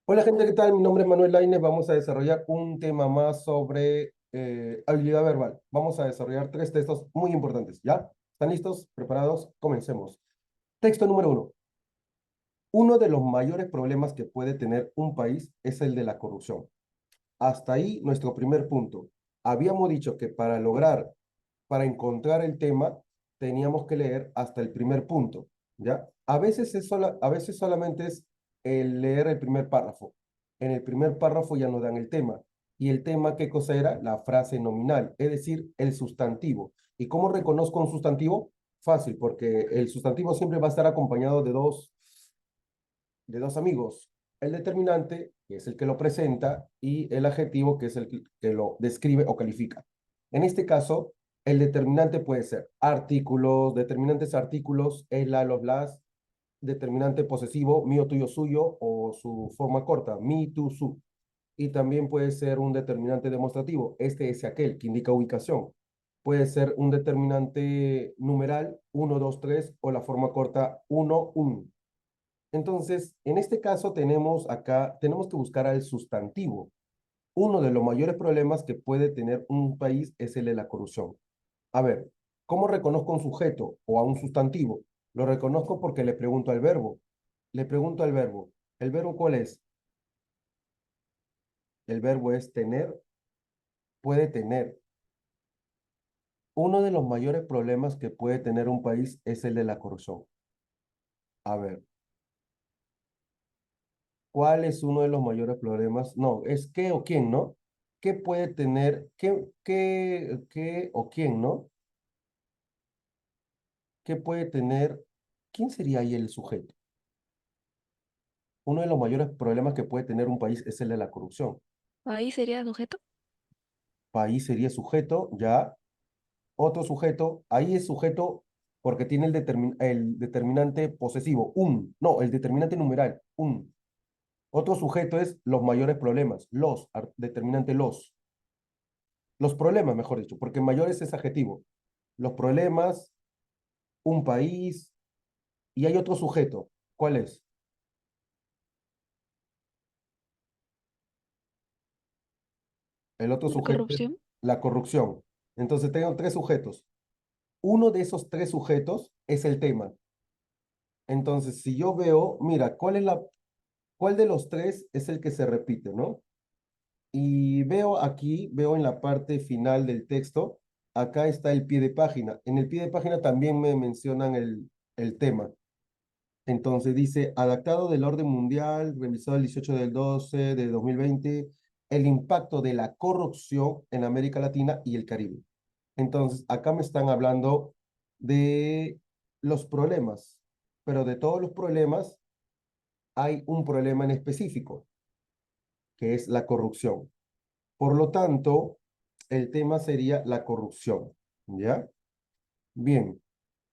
Hola gente, ¿qué tal? Mi nombre es Manuel Lainez. Vamos a desarrollar un tema más sobre habilidad verbal. Vamos a desarrollar tres textos muy importantes. ¿Ya? ¿Están listos? ¿Preparados? Comencemos. Texto número uno. Uno de los mayores problemas que puede tener un país es el de la corrupción. Hasta ahí nuestro primer punto. Habíamos dicho que para encontrar el tema, teníamos que leer hasta el primer punto, ¿ya? A veces solamente es el leer el primer párrafo. En el primer párrafo ya nos dan el tema. ¿Y el tema qué cosa era? La frase nominal, es decir, el sustantivo. ¿Y cómo reconozco un sustantivo? Fácil, porque el sustantivo siempre va a estar acompañado de dos amigos. El determinante, que es el que lo presenta, y el adjetivo, que es el que lo describe o califica. En este caso, el determinante puede ser artículos, determinantes artículos, el, la, los, las, determinante posesivo, mío, tuyo, suyo, o su forma corta, mi, tú, su. Y también puede ser un determinante demostrativo, este, ese, aquel, que indica ubicación. Puede ser un determinante numeral, uno, 2, 3, o la forma corta, uno, un. Entonces, en este caso tenemos que buscar al sustantivo. Uno de los mayores problemas que puede tener un país es el de la corrupción. A ver, ¿cómo reconozco un sujeto o a un sustantivo? Lo reconozco porque le pregunto al verbo. Le pregunto al verbo. ¿El verbo cuál es? El verbo es tener, puede tener. Uno de los mayores problemas que puede tener un país es el de la corrupción. A ver, ¿cuál es uno de los mayores problemas? No, es qué o quién, ¿no? ¿Qué puede tener, qué o quién, ¿no? ¿Qué puede tener? ¿Quién sería ahí el sujeto? Uno de los mayores problemas que puede tener un país es el de la corrupción. Ahí sería sujeto. País sería sujeto, ya. Otro sujeto, ahí es sujeto porque tiene el determinante posesivo, un. No, el determinante numeral, un. Otro sujeto es los mayores problemas, determinante los. Los problemas, mejor dicho, porque mayores es adjetivo. Los problemas, un país, y hay otro sujeto. ¿Cuál es? El otro La sujeto es corrupción. la corrupción. Entonces tengo tres sujetos. Uno de esos tres sujetos es el tema. Entonces, si yo veo, mira, ¿cuál de los tres es el que se repite, ¿no? Y veo en la parte final del texto, acá está el pie de página. En el pie de página también me mencionan el tema. Entonces dice, adaptado del orden mundial, revisado el 18 del 12 de 2020, el impacto de la corrupción en América Latina y el Caribe. Entonces, acá me están hablando de los problemas, pero de todos los problemas hay un problema en específico, que es la corrupción. Por lo tanto, el tema sería la corrupción, ¿ya? Bien,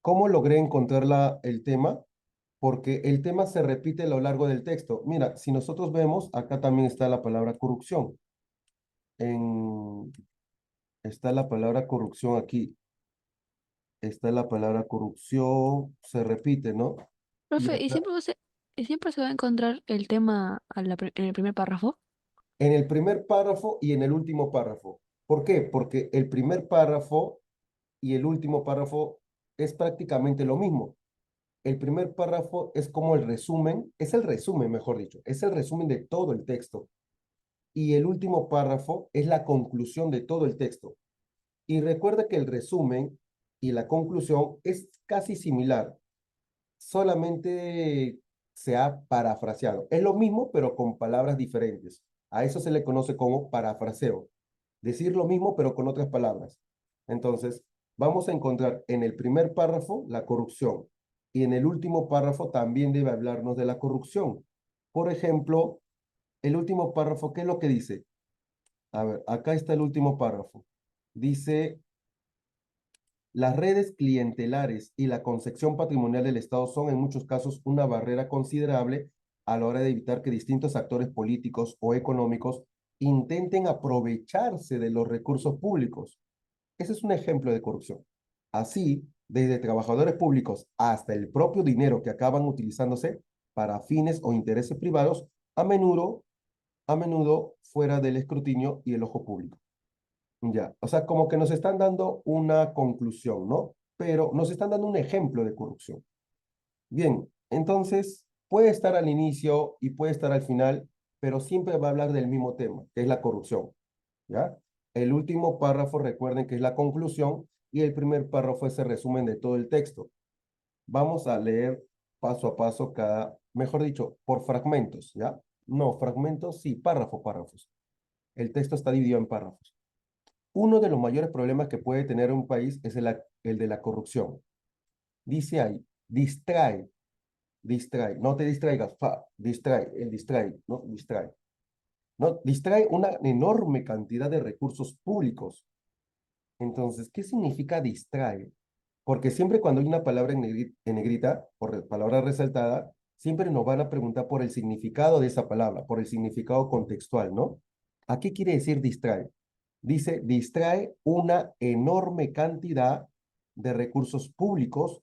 ¿cómo logré encontrar el tema? Porque el tema se repite a lo largo del texto. Mira, si nosotros vemos, acá también está la palabra corrupción. En, está la palabra corrupción aquí. Está la palabra corrupción, se repite, ¿no? Y Profe, acá, y siempre se va a encontrar el tema en el primer párrafo. en el primer párrafo y en el último párrafo. ¿Por qué? Porque el primer párrafo y el último párrafo es prácticamente lo mismo. El primer párrafo es como el resumen, es el resumen, mejor dicho, es el resumen de todo el texto. Y el último párrafo es la conclusión de todo el texto. Y recuerda que el resumen y la conclusión es casi similar, solamente se ha parafraseado. Es lo mismo, pero con palabras diferentes. A eso se le conoce como parafraseo. Decir lo mismo, pero con otras palabras. Entonces, vamos a encontrar en el primer párrafo la corrupción y en el último párrafo también debe hablarnos de la corrupción. Por ejemplo, el último párrafo, ¿qué es lo que dice? A ver, acá está el último párrafo. Dice, las redes clientelares y la concepción patrimonial del Estado son en muchos casos una barrera considerable a la hora de evitar que distintos actores políticos o económicos intenten aprovecharse de los recursos públicos. Ese es un ejemplo de corrupción. Así, desde trabajadores públicos hasta el propio dinero que acaban utilizándose para fines o intereses privados, a menudo, a menudo fuera del escrutinio y el ojo público. Ya, o sea, como que nos están dando una conclusión, ¿no? Pero nos están dando un ejemplo de corrupción. Bien, entonces puede estar al inicio y puede estar al final, pero siempre va a hablar del mismo tema, que es la corrupción, ¿ya? El último párrafo, recuerden que es la conclusión y el primer párrafo es el resumen de todo el texto. Vamos a leer paso a paso cada, mejor dicho, por fragmentos, ¿ya? No, fragmentos, sí, párrafos. El texto está dividido en párrafos. Uno de los mayores problemas que puede tener un país es el de la corrupción. Dice ahí, distrae, no te distraigas, distrae, ¿no? Distrae. ¿No? Distrae una enorme cantidad de recursos públicos. Entonces, ¿qué significa distrae? Porque siempre cuando hay una palabra en negrita, por palabra resaltada, siempre nos van a preguntar por el significado de esa palabra, por el significado contextual, ¿no? ¿A qué quiere decir distrae? Dice, distrae una enorme cantidad de recursos públicos,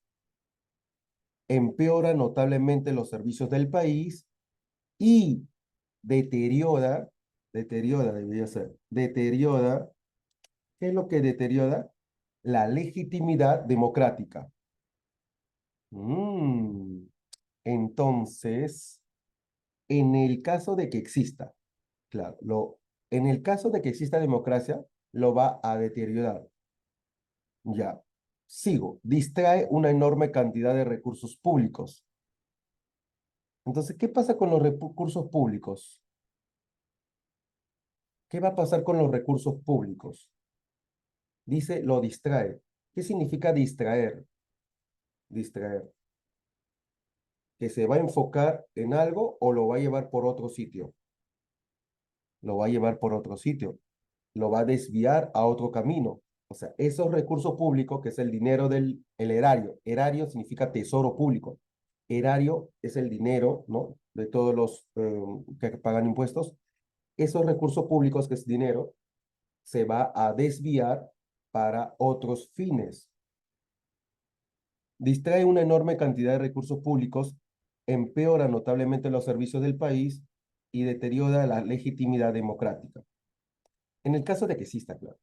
empeora notablemente los servicios del país y deteriora, debería ser, deteriora, ¿qué es lo que deteriora? La legitimidad democrática. Mm, Entonces, en el caso de que exista, claro, en el caso de que exista democracia, lo va a deteriorar. Ya, sigo, distrae una enorme cantidad de recursos públicos. Entonces, ¿qué pasa con los recursos públicos? ¿Qué va a pasar con los recursos públicos? Dice, lo distrae. ¿Qué significa distraer? Distraer. ¿Que se va a enfocar en algo o lo va a llevar por otro sitio? Lo va a llevar por otro sitio. Lo va a desviar a otro camino. O sea, esos recursos públicos, que es el dinero del el erario. Erario significa tesoro público. Erario es el dinero, ¿no? De todos los que pagan impuestos. Esos recursos públicos, que es dinero, se va a desviar para otros fines. Distrae una enorme cantidad de recursos públicos, empeora notablemente los servicios del país y deteriora la legitimidad democrática. En el caso de que exista, claro.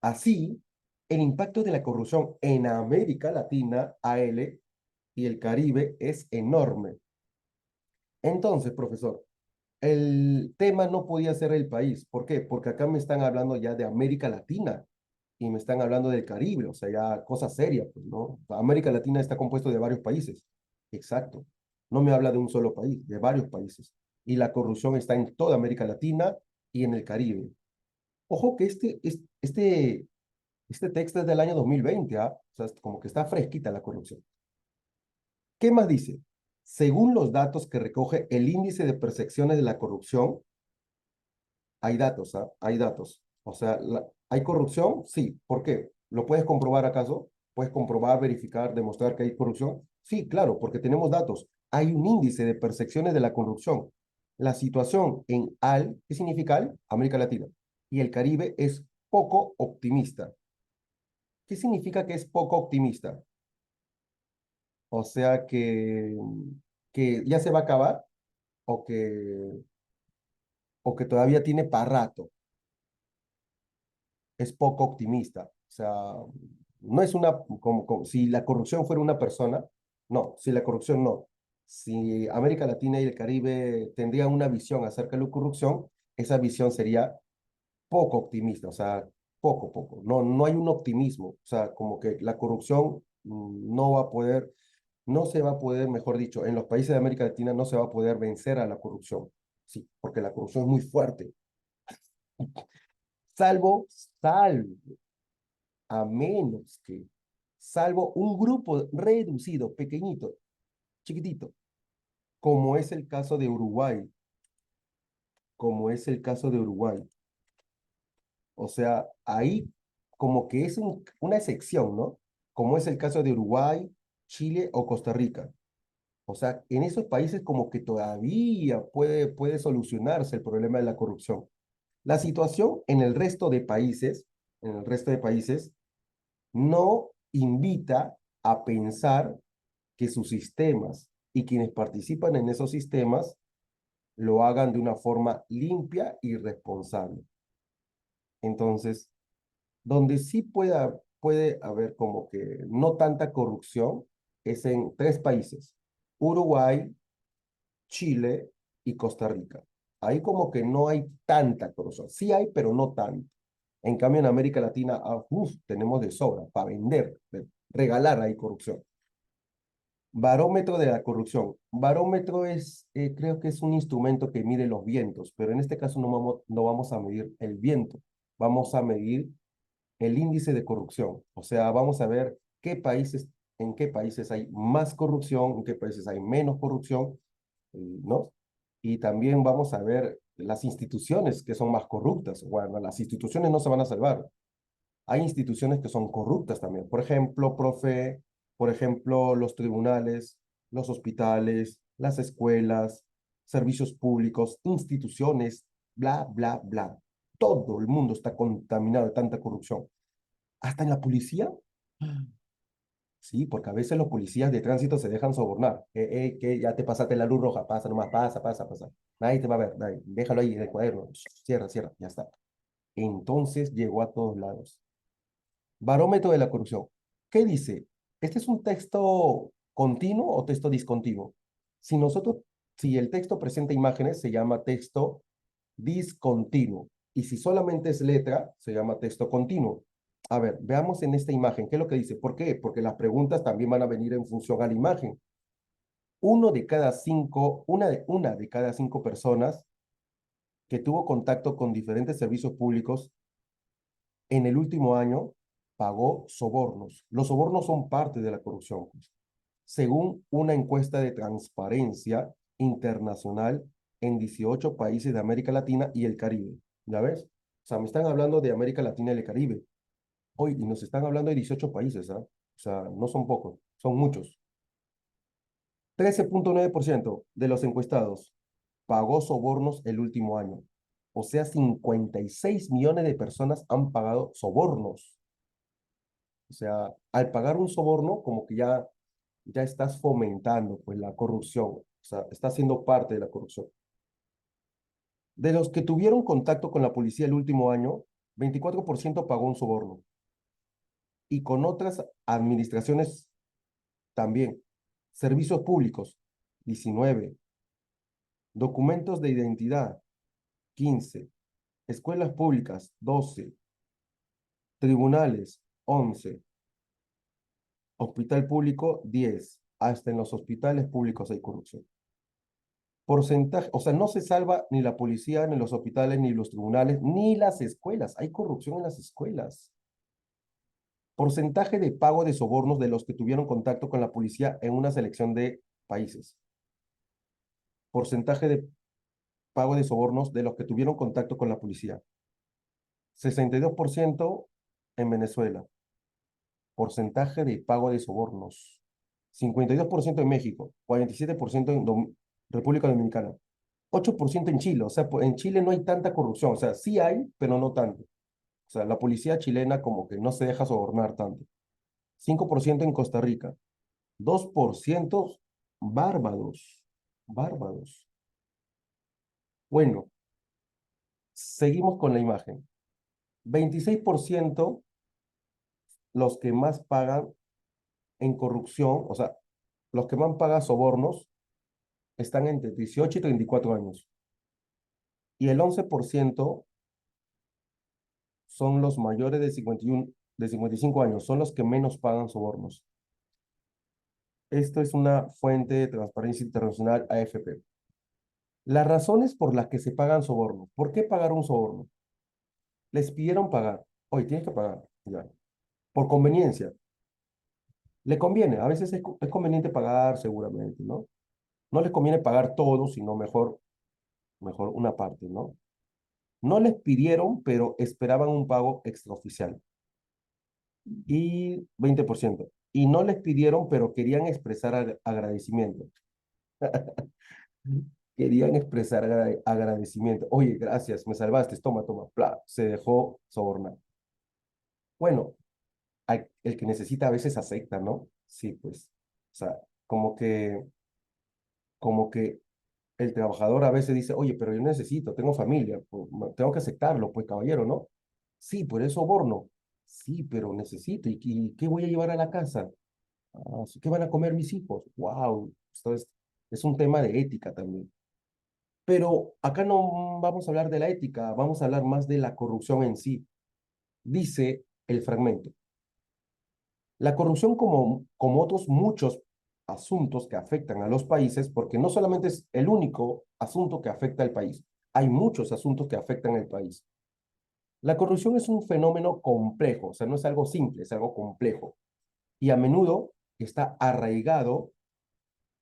Así, el impacto de la corrupción en América Latina, AL, y el Caribe es enorme. Entonces, profesor, el tema no podía ser el país. ¿Por qué? Porque acá me están hablando ya de América Latina y me están hablando del Caribe, o sea, ya cosas serias, pues, ¿no? América Latina está compuesto de varios países. Exacto. No me habla de un solo país, de varios países. Y la corrupción está en toda América Latina y en el Caribe. Ojo que este texto es del año 2020, ¿ah? O sea, como que está fresquita la corrupción. ¿Qué más dice? Según los datos que recoge el índice de percepciones de la corrupción, hay datos, ¿ah? Hay datos. O sea, ¿hay corrupción? Sí. ¿Por qué? ¿Lo puedes comprobar acaso? ¿Puedes comprobar, verificar, demostrar que hay corrupción? Sí, claro, porque tenemos datos. Hay un índice de percepciones de la corrupción. La situación en ¿qué significa AL? América Latina. Y el Caribe es poco optimista. ¿Qué significa que es poco optimista? O sea que ya se va a acabar o que todavía tiene para rato. Es poco optimista. O sea, no es una, si la corrupción fuera una persona, no, si la corrupción no. Si América Latina y el Caribe tendrían una visión acerca de la corrupción, esa visión sería poco optimista, o sea, poco. No, no hay un optimismo, o sea, como que la corrupción no va a poder, no se va a poder, mejor dicho, en los países de América Latina no se va a poder vencer a la corrupción. Sí, porque la corrupción es muy fuerte. Salvo, salvo a menos que, salvo un grupo reducido, pequeñito, chiquitito, como es el caso de Uruguay, como es el caso de Uruguay. O sea, ahí como que es una excepción, ¿no? Como es el caso de Uruguay, Chile o Costa Rica. O sea, en esos países como que todavía puede solucionarse el problema de la corrupción. La situación en el resto de países, no invita a pensar que sus sistemas y quienes participan en esos sistemas lo hagan de una forma limpia y responsable. Entonces, donde sí puede haber como que no tanta corrupción es en tres países: Uruguay, Chile y Costa Rica. Ahí como que no hay tanta corrupción. Sí hay, pero no tanto. En cambio, en América Latina, tenemos de sobra para vender, regalar hay corrupción. Barómetro de la corrupción. Barómetro creo que es un instrumento que mide los vientos, pero en este caso no vamos a medir el viento, vamos a medir el índice de corrupción. O sea, vamos a ver en qué países hay más corrupción, en qué países hay menos corrupción, ¿no? Y también vamos a ver las instituciones que son más corruptas. Bueno, las instituciones no se van a salvar. Hay instituciones que son corruptas también. Por ejemplo, por ejemplo, los tribunales, los hospitales, las escuelas, servicios públicos, instituciones, bla, bla, bla. Todo el mundo está contaminado de tanta corrupción. Hasta en la policía. Sí, porque a veces los policías de tránsito se dejan sobornar. Que ya te pasaste la luz roja, pasa nomás, pasa, pasa, pasa. Nadie te va a ver, nadie. Déjalo ahí en el cuaderno. Cierra, cierra, ya está. Entonces llegó a todos lados. Barómetro de la corrupción. ¿Qué dice? ¿Este es un texto continuo o texto discontinuo? Si nosotros, si el texto presenta imágenes, se llama texto discontinuo. Y si solamente es letra, se llama texto continuo. A ver, veamos en esta imagen, ¿qué es lo que dice? ¿Por qué? Porque las preguntas también van a venir en función a la imagen. Una de cada cinco personas que tuvo contacto con diferentes servicios públicos en el último año pagó sobornos. Los sobornos son parte de la corrupción, pues, según una encuesta de transparencia internacional en 18 países de América Latina y el Caribe. ¿Ya ves? O sea, me están hablando de América Latina y el Caribe. Hoy, y nos están hablando de 18 países, ¿ah? O sea, no son pocos, son muchos. 13,9% de los encuestados pagó sobornos el último año. O sea, 56 millones de personas han pagado sobornos. O sea, al pagar un soborno, como que ya estás fomentando pues la corrupción. O sea, estás siendo parte de la corrupción. De los que tuvieron contacto con la policía el último año, 24% pagó un soborno. Y con otras administraciones también. Servicios públicos, 19. Documentos de identidad, 15. Escuelas públicas, 12. Tribunales, 11. Hospital público, 10. Hasta en los hospitales públicos hay corrupción. Porcentaje, o sea, no se salva ni la policía, ni los hospitales, ni los tribunales, ni las escuelas. Hay corrupción en las escuelas. Porcentaje de pago de sobornos de los que tuvieron contacto con la policía en una selección de países. Porcentaje de pago de sobornos de los que tuvieron contacto con la policía. 62% en Venezuela. Porcentaje de pago de sobornos. 52% en México. 47% en República Dominicana. 8% en Chile. O sea, en Chile no hay tanta corrupción. O sea, sí hay, pero no tanto. O sea, la policía chilena como que no se deja sobornar tanto. 5% en Costa Rica. 2% bárbaros. Bárbaros. Bueno, seguimos con la imagen. 26% los que más pagan en corrupción, o sea, los que más pagan sobornos, están entre 18 y 34 años. Y el 11% son los mayores de 55 años, son los que menos pagan sobornos. Esto es una fuente de Transparencia Internacional, AFP. Las razones por las que se pagan sobornos. ¿Por qué pagar un soborno? Les pidieron pagar. Oye, tienes que pagar. Ya. Por conveniencia. Le conviene. A veces es conveniente pagar, seguramente, ¿no? No les conviene pagar todo, sino mejor una parte, ¿no? No les pidieron, pero esperaban un pago extraoficial. Y 20%. Y no les pidieron, pero querían expresar agradecimiento. Querían expresar agradecimiento. Oye, gracias, me salvaste, toma, toma. Pla, se dejó sobornar. Bueno, el que necesita a veces acepta, ¿no? Sí, pues. O sea, como que El trabajador a veces dice, oye, pero yo necesito, tengo familia, pues, tengo que aceptarlo, pues caballero, ¿no? Sí, por eso soborno. Sí, pero necesito. ¿Y qué voy a llevar a la casa? Ah, ¿qué van a comer mis hijos? Wow, esto es un tema de ética también. Pero acá no vamos a hablar de la ética, vamos a hablar más de la corrupción en sí. Dice el fragmento. La corrupción, como otros muchos asuntos que afectan a los países, porque no solamente es el único asunto que afecta al país, hay muchos asuntos que afectan al país. La corrupción es un fenómeno complejo, o sea, no es algo simple, es algo complejo. Y a menudo está arraigado,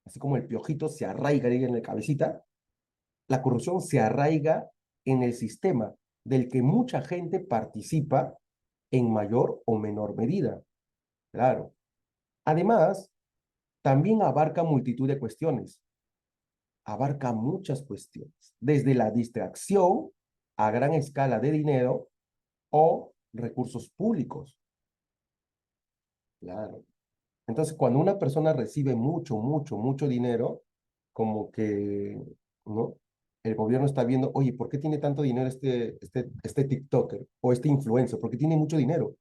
así como el piojito se arraiga ahí en la cabecita, la corrupción se arraiga en el sistema del que mucha gente participa en mayor o menor medida. Claro. Además, también abarca multitud de cuestiones, abarca muchas cuestiones, desde la distracción a gran escala de dinero o recursos públicos. Claro. Entonces, cuando una persona recibe mucho dinero, como que, ¿no? El gobierno está viendo, oye, ¿por qué tiene tanto dinero este TikToker o este influencer? ¿Por qué tiene mucho dinero?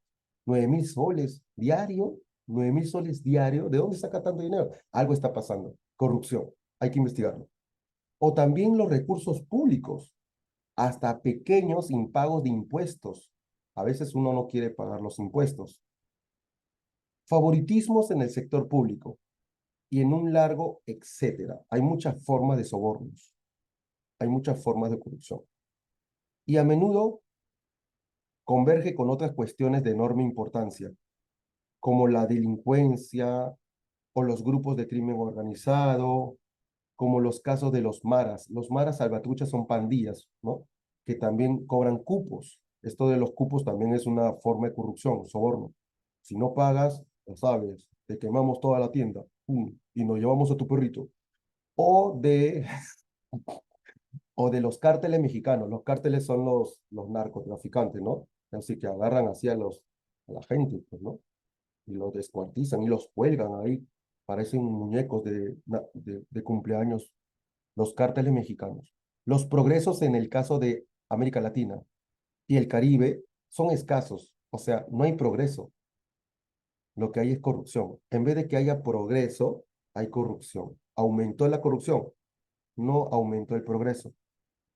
9.000 soles diario, 9.000 soles diario. ¿De dónde saca tanto dinero? Algo está pasando. Corrupción. Hay que investigarlo. O también los recursos públicos, hasta pequeños impagos de impuestos. A veces uno no quiere pagar los impuestos. Favoritismos en el sector público y en un largo etcétera. Hay muchas formas de sobornos, hay muchas formas de corrupción. Y a menudo converge con otras cuestiones de enorme importancia, como la delincuencia o los grupos de crimen organizado, como los casos de los maras. Los maras salvatruchas son pandillas, ¿no? Que también cobran cupos. Esto de los cupos también es una forma de corrupción, soborno. Si no pagas, ya sabes, te quemamos toda la tienda, ¡pum! Y nos llevamos a tu perrito. O de, o de los cárteles mexicanos. Los cárteles son los narcotraficantes, ¿no? Así que agarran así a la gente, pues, ¿no? Y los descuartizan y los cuelgan ahí. Parecen muñecos de cumpleaños, los cárteles mexicanos. Los progresos en el caso de América Latina y el Caribe son escasos, o sea, no hay progreso. Lo que hay es corrupción. En vez de que haya progreso, hay corrupción. Aumentó la corrupción, no aumentó el progreso.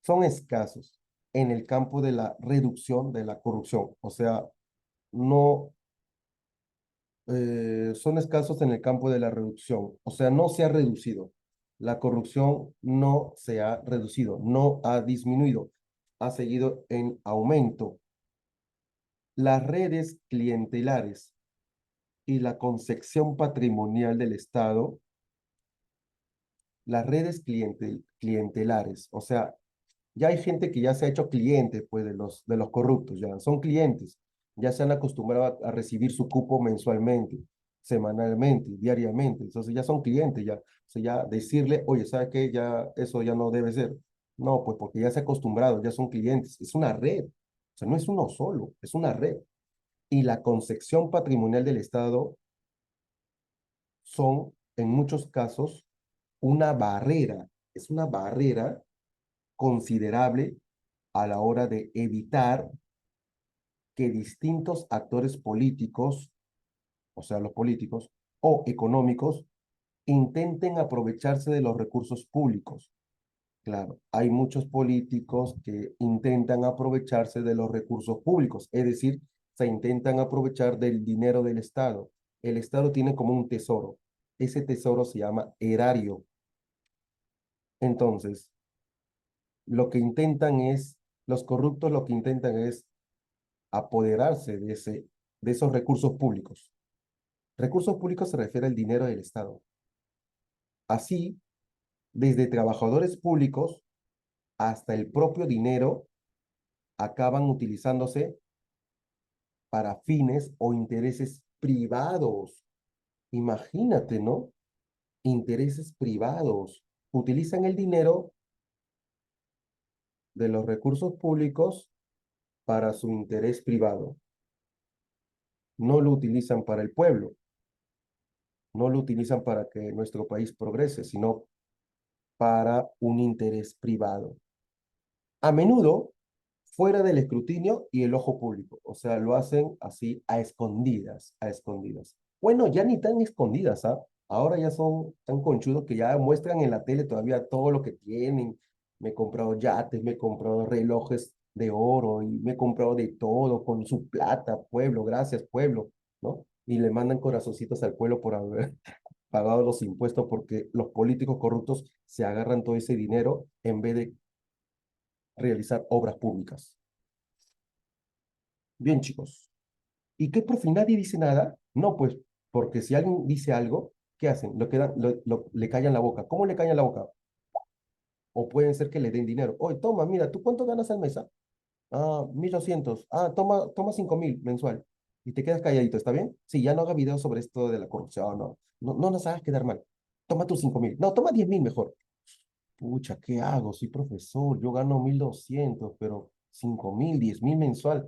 Son escasos en el campo de la reducción de la corrupción, o sea, no son escasos en el campo de la reducción, o sea, no se ha reducido. La corrupción no se ha reducido, no ha disminuido, ha seguido en aumento. Las redes clientelares y la concepción patrimonial del Estado, las redes clientelares, o sea, ya hay gente que ya se ha hecho cliente, pues, de los corruptos, ya son clientes, ya se han acostumbrado a recibir su cupo mensualmente, semanalmente, diariamente, entonces ya son clientes, ya, o sea, ya decirle, oye, ¿sabes qué? Ya eso ya no debe ser. No, pues porque ya se ha acostumbrado, ya son clientes, es una red, o sea, no es uno solo, es una red. Y la concepción patrimonial del Estado son, en muchos casos, una barrera, es una barrera considerable a la hora de evitar que distintos actores políticos, o sea, los políticos o económicos, intenten aprovecharse de los recursos públicos. Claro, hay muchos políticos que intentan aprovecharse de los recursos públicos, es decir, se intentan aprovechar del dinero del Estado. El Estado tiene como un tesoro. Ese tesoro se llama erario. Entonces, lo que intentan es, los corruptos lo que intentan es apoderarse de esos recursos públicos. Recursos públicos se refiere al dinero del Estado. Así, desde trabajadores públicos hasta el propio dinero acaban utilizándose para fines o intereses privados. Imagínate, ¿no? Intereses privados. Utilizan el dinero de los recursos públicos para su interés privado. No lo utilizan para el pueblo, no lo utilizan para que nuestro país progrese, sino para un interés privado. A menudo fuera del escrutinio y el ojo público. O sea, lo hacen así a escondidas, a escondidas. Bueno, ya ni tan escondidas, ¿ah? Ahora ya son tan conchudos que ya muestran en la tele todavía todo lo que tienen. Me he comprado yates, me he comprado relojes de oro y me he comprado de todo con su plata, pueblo, gracias, pueblo, ¿no? Y le mandan corazoncitos al pueblo por haber pagado los impuestos porque los políticos corruptos se agarran todo ese dinero en vez de realizar obras públicas. Bien, chicos. ¿Y qué, profe? Nadie dice nada. No, pues, porque si alguien dice algo, ¿qué hacen? Le callan la boca. ¿Cómo le callan la boca? O pueden ser que le den dinero. Oye, toma, mira, ¿tú cuánto ganas al mes? Ah, 1.200. Ah, toma 5.000 mensual. Y te quedas calladito, ¿está bien? Sí, ya no haga videos sobre esto de la corrupción, no. No nos hagas quedar mal. Toma tus 5.000. No, toma 10.000 mejor. Pucha, ¿qué hago? Soy profesor, yo gano 1.200, pero 5.000, 10.000 mensual.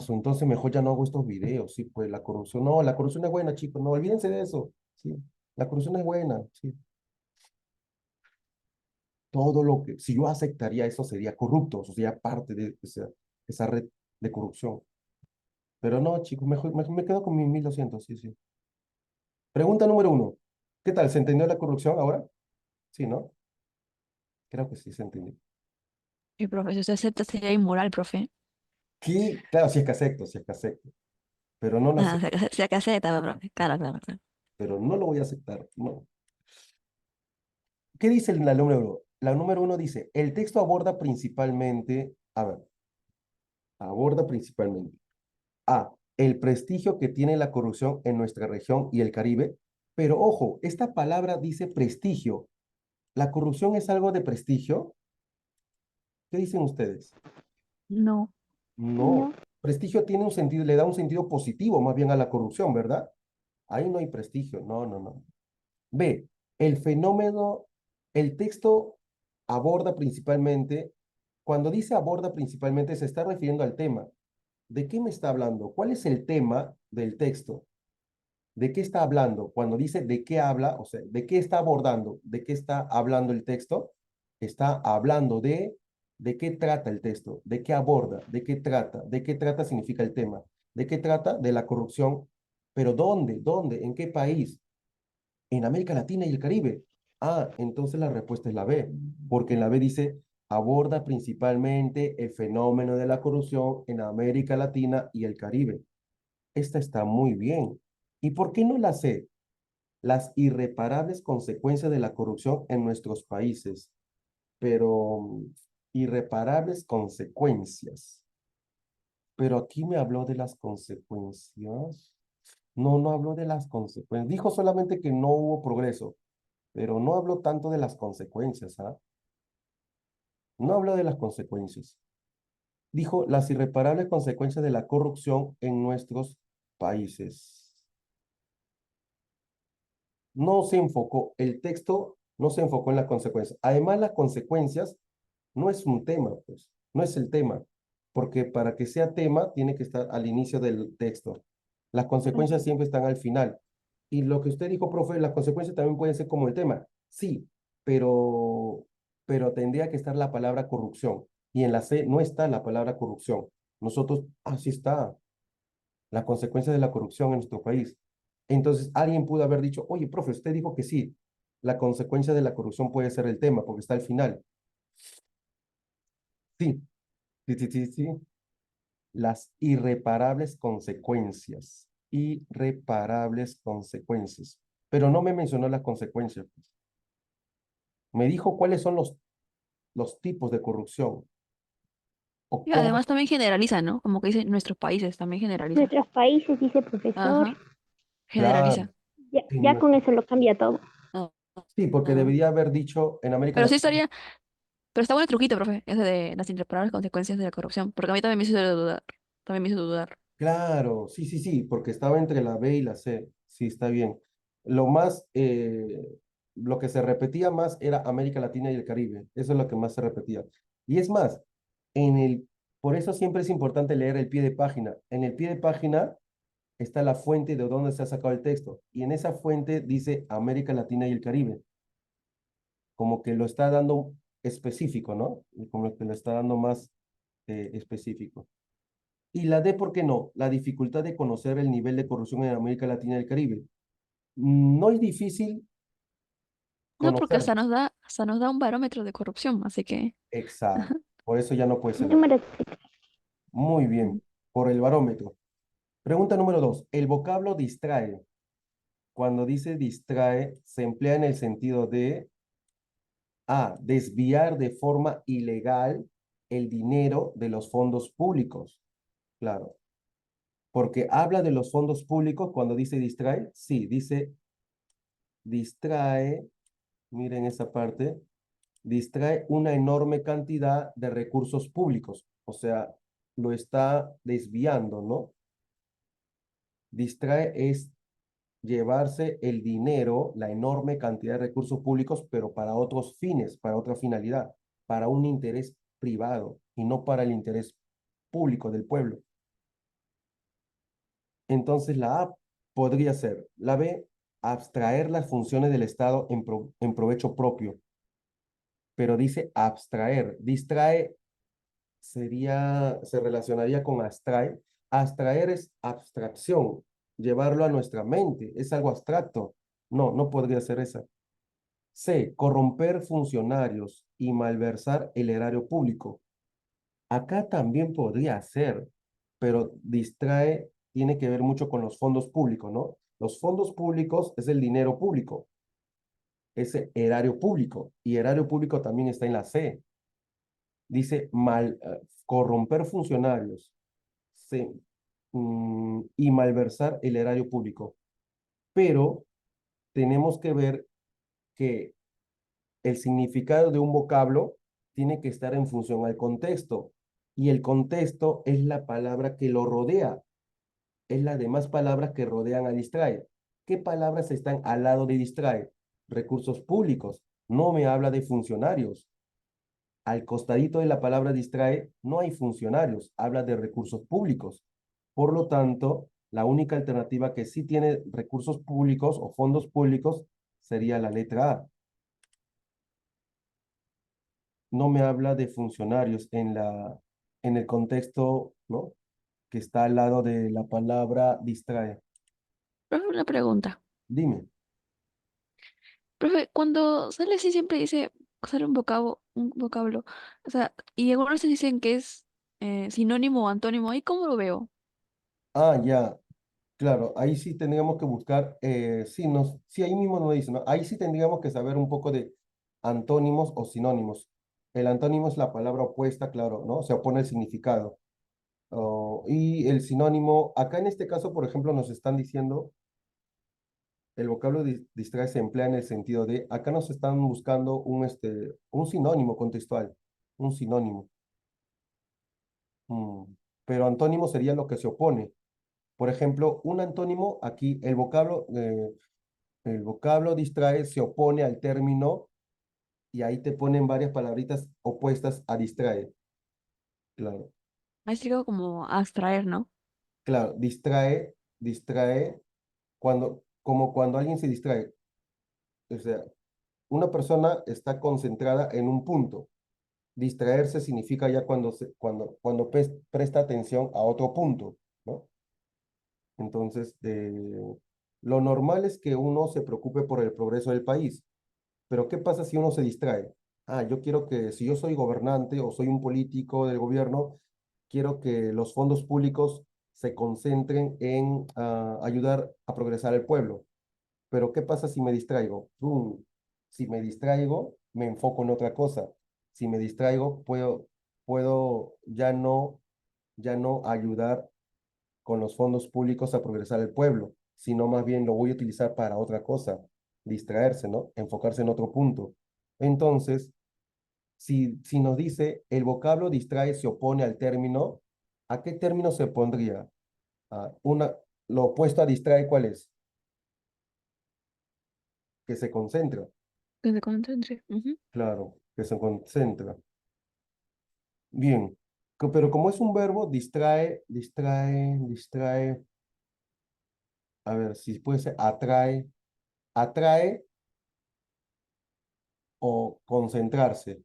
Entonces mejor ya no hago estos videos, sí, pues la corrupción, no, la corrupción es buena, chicos, no, olvídense de eso, sí, la corrupción es buena, sí. Todo lo que, si yo aceptaría eso, sería corrupto, o sería parte de esa red de corrupción. Pero no, chicos, mejor me quedo con mis 1.200, sí, sí. Pregunta número uno. ¿Qué tal? ¿Se entendió la corrupción ahora? Sí, ¿no? Creo que sí se entendió. Y profe, si usted acepta sería inmoral, profe. ¿Qué? Claro, si es que acepto, si es que acepto. Pero no lo Ah, acepto, sea que acepta, profe. Claro, claro, claro. pero no lo voy a aceptar, no. ¿Qué dice la número uno? La número uno dice, el texto aborda principalmente, a ver, aborda principalmente, A, el prestigio que tiene la corrupción en nuestra región y el Caribe, pero ojo, esta palabra dice prestigio. ¿La corrupción es algo de prestigio? ¿Qué dicen ustedes? No. No. No, Prestigio tiene un sentido, le da un sentido positivo más bien a la corrupción, ¿verdad? Ahí no hay prestigio, no, no, no. B, el fenómeno, el texto aborda principalmente, cuando dice aborda principalmente, se está refiriendo al tema. ¿De qué me está hablando? ¿Cuál es el tema del texto? ¿De qué está hablando? Cuando dice de qué habla, o sea, ¿de qué está abordando? ¿De qué está hablando el texto? Está hablando de qué trata el texto, de qué aborda, de qué trata significa el tema, de qué trata de la corrupción, pero ¿dónde? ¿Dónde? ¿En qué país? En América Latina y el Caribe. Entonces la respuesta es la B, porque en la B dice, aborda principalmente el fenómeno de la corrupción en América Latina y el Caribe. Esta está muy bien. ¿Y por qué no la C? Las irreparables consecuencias de la corrupción en nuestros países. Pero irreparables consecuencias. Pero aquí me habló de las consecuencias. No, no habló de las consecuencias. Dijo solamente que no hubo progreso, pero no habló tanto de las consecuencias, ¿ah? No habló de las consecuencias. Dijo las irreparables consecuencias de la corrupción en nuestros países. No se enfocó, el texto no se enfocó en las consecuencias. Además, las consecuencias no es un tema, pues, no es el tema, porque para que sea tema tiene que estar al inicio del texto. Las consecuencias ujú. siempre están al final. Y lo que usted dijo, profe, las consecuencias también pueden ser como el tema. Sí, pero, pero tendría que estar la palabra corrupción. Y en la C no está la palabra corrupción. Nosotros, así está, las consecuencias de la corrupción en nuestro país. Entonces, alguien pudo haber dicho, oye, profe, usted dijo que sí, la consecuencia de la corrupción puede ser el tema, porque está al final. Sí, sí, sí, sí, sí. Las irreparables consecuencias. Irreparables consecuencias. Pero no me mencionó las consecuencias, pues. Me dijo cuáles son los tipos de corrupción o Y cómo. además también generaliza, ¿no? Como que dice nuestros países, también generaliza. Nuestros países, dice el profesor, Ajá, Claro, generaliza. en ya con nuestro. eso lo cambia todo. Ah, Sí, porque ah. debería haber dicho en América Pero sí Latina. estaría, pero está buen el truquito, profe, ese de las irreparables consecuencias de la corrupción, porque a mí también me hizo dudar, también me hizo dudar. Claro, sí, sí, sí, porque estaba entre la B y la C. Sí, está bien. Lo más, lo que se repetía más era América Latina y el Caribe. Eso es lo que más se repetía. Y es más, en el, por eso siempre es importante leer el pie de página. En el pie de página está la fuente de donde se ha sacado el texto. Y en esa fuente dice América Latina y el Caribe. como que lo está dando específico, ¿no? Como que lo está dando más específico. Y la D, ¿por qué no? La dificultad de conocer el nivel de corrupción en América Latina y el Caribe. No es difícil No, porque conocer. hasta nos da un barómetro de corrupción, así que, Exacto. Por eso ya no puede ser. Número Muy mm, bien. Por el barómetro. Pregunta número 2. El vocablo distrae. Cuando dice distrae, se emplea en el sentido de A, desviar de forma ilegal el dinero de los fondos públicos. Claro. Porque habla de los fondos públicos cuando dice distrae. Sí, dice distrae. Miren esa parte. Distrae una enorme cantidad de recursos públicos. O sea, lo está desviando, ¿no? Distrae es llevarse el dinero, la enorme cantidad de recursos públicos, pero para otros fines, para otra finalidad, para un interés privado y no para el interés público del pueblo. Entonces la A podría ser, la B, abstraer las funciones del Estado en provecho propio, pero dice abstraer, distrae se relacionaría con abstraer. Abstraer es abstracción, llevarlo a nuestra mente, es algo abstracto. No, no podría ser esa. C, corromper funcionarios y malversar el erario público. Acá también podría ser, pero distrae, tiene que ver mucho con los fondos públicos, ¿no? Los fondos públicos es el dinero público, es el erario público, y erario público también está en la C. Dice corromper funcionarios sí, y malversar el erario público. Pero tenemos que ver que el significado de un vocablo tiene que estar en función al contexto. Y el contexto es la palabra que lo rodea, es las demás palabras que rodean a distraer. ¿Qué palabras están al lado de distraer? Recursos públicos. No me habla de funcionarios. Al costadito de la palabra distrae no hay funcionarios, habla de recursos públicos. Por lo tanto, la única alternativa que sí tiene recursos públicos o fondos públicos sería la letra A. No me habla de funcionarios en el contexto, ¿no? Que está al lado de la palabra distrae. profe, una pregunta. Dime. Profe, cuando sale así siempre dice, sale un vocablo, o sea, y algunas veces dicen que es sinónimo o antónimo, ¿ahí cómo lo veo? Ah, ya, claro, ahí sí tendríamos que buscar, sí, ahí mismo nos dice, ¿no? Ahí sí tendríamos que saber un poco de antónimos o sinónimos. El antónimo es la palabra opuesta, claro, ¿no? Se opone el significado. Y el sinónimo, acá en este caso, por ejemplo, nos están diciendo, el vocablo distrae se emplea en el sentido de, acá nos están buscando un sinónimo contextual, un sinónimo. Mm, Pero antónimo sería lo que se opone. Por ejemplo, un antónimo, aquí el vocablo distrae se opone al término y ahí te ponen varias palabritas opuestas a distrae. Claro, Ahí sería como abstraer, ¿no? claro, distrae como cuando alguien se distrae. O sea, una persona está concentrada en un punto. Distraerse significa ya cuando presta atención a otro punto, ¿no? Entonces, lo normal es que uno se preocupe por el progreso del país. Pero ¿qué pasa si uno se distrae? Ah, yo quiero que, si yo soy gobernante o soy un político del gobierno, quiero que los fondos públicos se concentren en ayudar a progresar el pueblo. Pero ¿qué pasa si me distraigo? Si me distraigo, me enfoco en otra cosa. Si me distraigo, puedo ya no ayudar con los fondos públicos a progresar el pueblo, sino más bien lo voy a utilizar para otra cosa, distraerse, ¿no? Enfocarse en otro punto. Entonces, si nos dice el vocablo distrae se opone al término, ¿a qué término se pondría? Lo opuesto a distrae, ¿cuál es? Que se concentra, Que se concentre. Ujú. claro, que se concentra. Bien, pero como es un verbo, distrae, a ver, si puede ser atrae o concentrarse.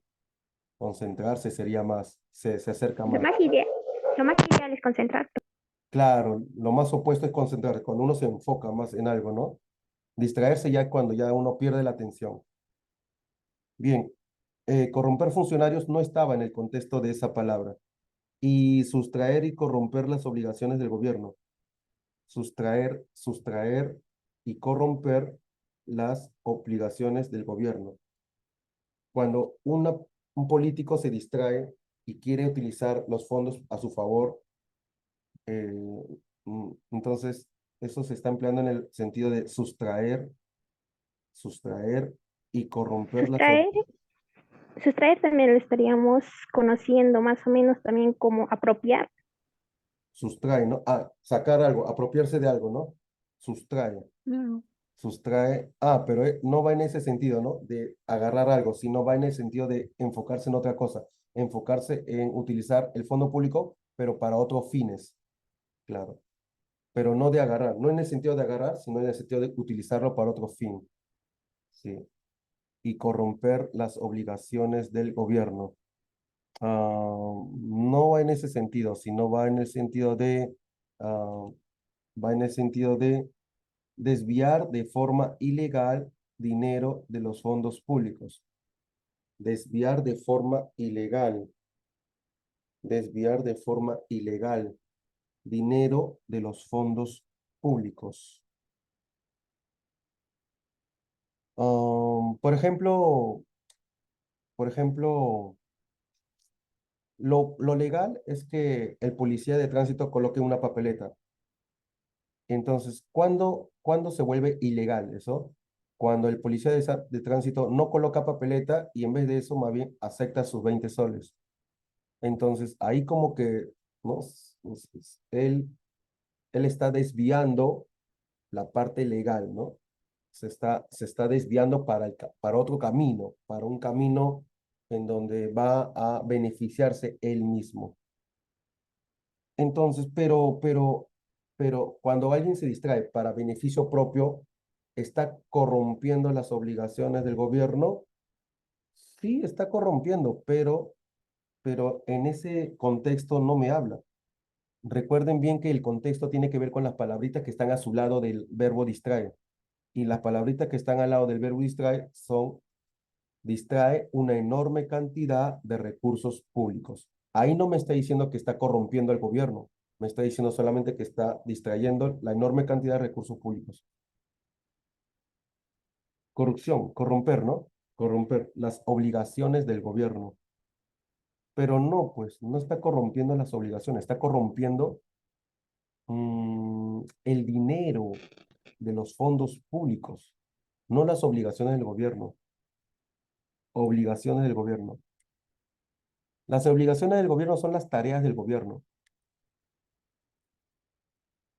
Concentrarse sería más, se acerca Lo más. más ideal, lo más ideal es concentrarte. Claro, lo más opuesto es concentrarse, cuando uno se enfoca más en algo, ¿no? Distraerse ya es cuando ya uno pierde la atención. Bien, corromper funcionarios no estaba en el contexto de esa palabra. Y sustraer y corromper las obligaciones del gobierno. Sustraer y corromper las obligaciones del gobierno. Cuando un político se distrae y quiere utilizar los fondos a su favor, eh, entonces eso se está empleando en el sentido de sustraer y corromper las Sustraer, sustraer también lo estaríamos conociendo más o menos también como apropiar. sustrae, ¿no? Ah, sacar algo, apropiarse de algo, ¿no? Sustrae. Claro. Sustrae, pero no va en ese sentido, ¿no? De agarrar algo, sino va en el sentido de enfocarse en otra cosa, enfocarse en utilizar el fondo público, pero para otros fines, claro, pero no de agarrar, no en el sentido de agarrar, sino en el sentido de utilizarlo para otro fin, sí, y corromper las obligaciones del gobierno. No va en ese sentido, sino va en el sentido de, ah, va en el sentido de desviar de forma ilegal dinero de los fondos públicos. Desviar de forma ilegal. Desviar de forma ilegal dinero de los fondos públicos. Por ejemplo, lo legal es que el policía de tránsito coloque una papeleta. Entonces, ¿cuándo se vuelve ilegal eso? Cuando el policía de tránsito no coloca papeleta y en vez de eso, más bien acepta sus 20 soles. Entonces, ahí como que, ¿no? Él está desviando la parte legal, ¿no? Se está desviando para otro camino, para un camino en donde va a beneficiarse él mismo. Entonces, pero cuando alguien se distrae para beneficio propio, ¿está corrompiendo las obligaciones del gobierno? Sí, está corrompiendo, pero en ese contexto no me habla. Recuerden bien que el contexto tiene que ver con las palabritas que están a su lado del verbo distrae. Y las palabritas que están al lado del verbo distrae son distrae una enorme cantidad de recursos públicos. Ahí no me está diciendo que está corrompiendo al gobierno, me está diciendo solamente que está distrayendo la enorme cantidad de recursos públicos. Corrupción, corromper, ¿no? Corromper las obligaciones del gobierno. Pero no, pues, no está corrompiendo las obligaciones, está corrompiendo el dinero de los fondos públicos, no las obligaciones del gobierno. Obligaciones del gobierno. Las obligaciones del gobierno son las tareas del gobierno.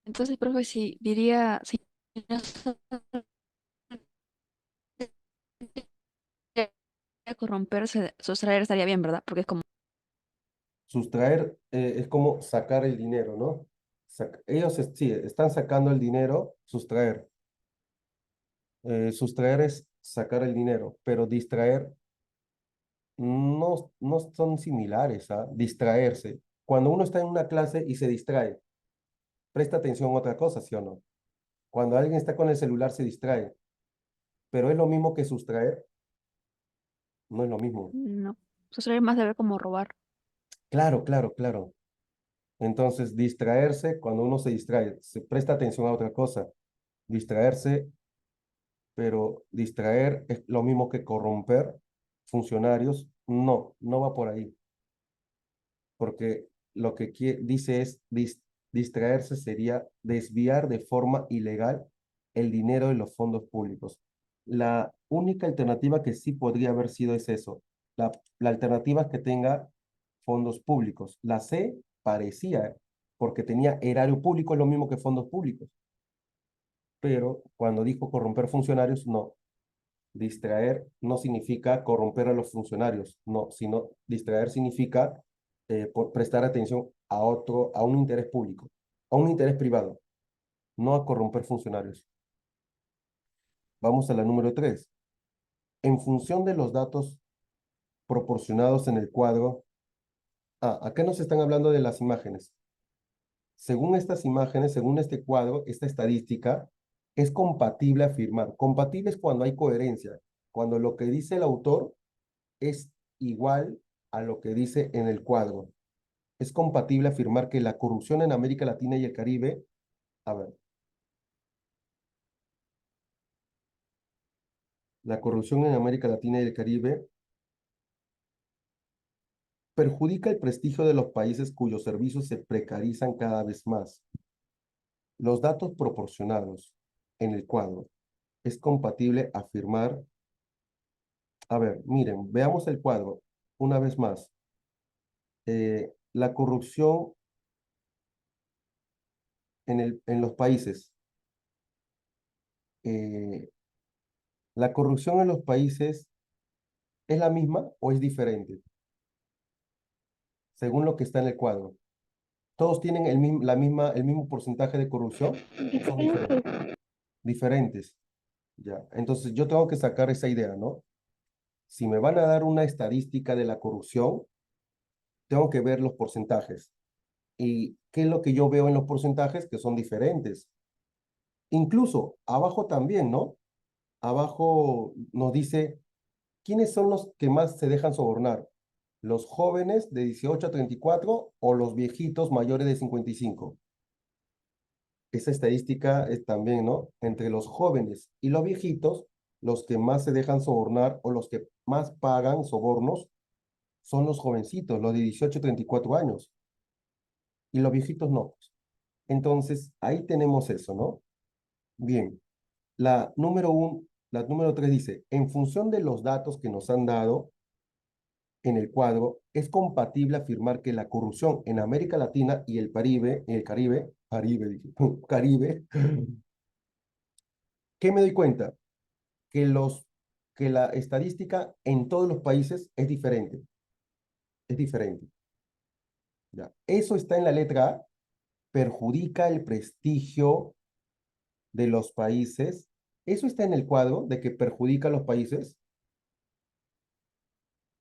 Entonces, profe, si diría, si no se corromperse, sustraer estaría bien, ¿verdad? Porque es como, Sustraer es como sacar el dinero, ¿no? Ellos sí, están sacando el dinero, sustraer. Sustraer es sacar el dinero, pero distraer no son similares a distraerse. Cuando uno está en una clase y se distrae, presta atención a otra cosa, ¿sí o no? Cuando alguien está con el celular se distrae, pero es lo mismo que sustraer, no es lo mismo. no, sustraer más de ver como robar. Claro, claro, claro. Entonces, distraerse, cuando uno se distrae, se presta atención a otra cosa. Distraerse, pero distraer es lo mismo que corromper funcionarios. No, no va por ahí, porque lo que dice es distraerse sería desviar de forma ilegal el dinero de los fondos públicos. La única alternativa que sí podría haber sido es eso. La alternativa es que tenga fondos públicos. La C parecía, porque tenía erario público, es lo mismo que fondos públicos. Pero cuando dijo corromper funcionarios, no. Distraer no significa corromper a los funcionarios, no, sino distraer significa prestar atención a un interés público, a un interés privado, no a corromper funcionarios. Vamos a la número 3. en función de los datos proporcionados en el cuadro. Acá nos están hablando de las imágenes. Según estas imágenes, según este cuadro, esta estadística, es compatible afirmar. Compatible es cuando hay coherencia, cuando lo que dice el autor es igual a lo que dice en el cuadro. Es compatible afirmar que la corrupción en América Latina y el Caribe, a ver, la corrupción en América Latina y el Caribe perjudica el prestigio de los países cuyos servicios se precarizan cada vez más. Los datos proporcionados en el cuadro es compatible afirmar. A ver, miren, veamos el cuadro una vez más. La corrupción en los países. eh, ¿La corrupción en los países es la misma o es diferente? Según lo que está en el cuadro. ¿Todos tienen el mismo porcentaje de corrupción o son diferentes? Diferente. Diferentes. Ya. Entonces yo tengo que sacar esa idea, ¿no? Si me van a dar una estadística de la corrupción, tengo que ver los porcentajes. ¿Y qué es lo que yo veo en los porcentajes? Que son diferentes. Incluso abajo también, ¿no? Abajo nos dice, ¿quiénes son los que más se dejan sobornar? ¿Los jóvenes de 18 a 34 o los viejitos mayores de 55? Esa estadística es también, ¿no? Entre los jóvenes y los viejitos, los que más se dejan sobornar o los que más pagan sobornos son los jovencitos, los de 18 a 34 años, y los viejitos no. Entonces, ahí tenemos eso, ¿no? Bien, la número 3 dice, en función de los datos que nos han dado en el cuadro, es compatible afirmar que la corrupción en América Latina y el Caribe, dije, Caribe, ¿qué me doy cuenta? Que que la estadística en todos los países es diferente. ¿Ya? Eso está en la letra A, perjudica el prestigio de los países. Eso está en el cuadro de que perjudica a los países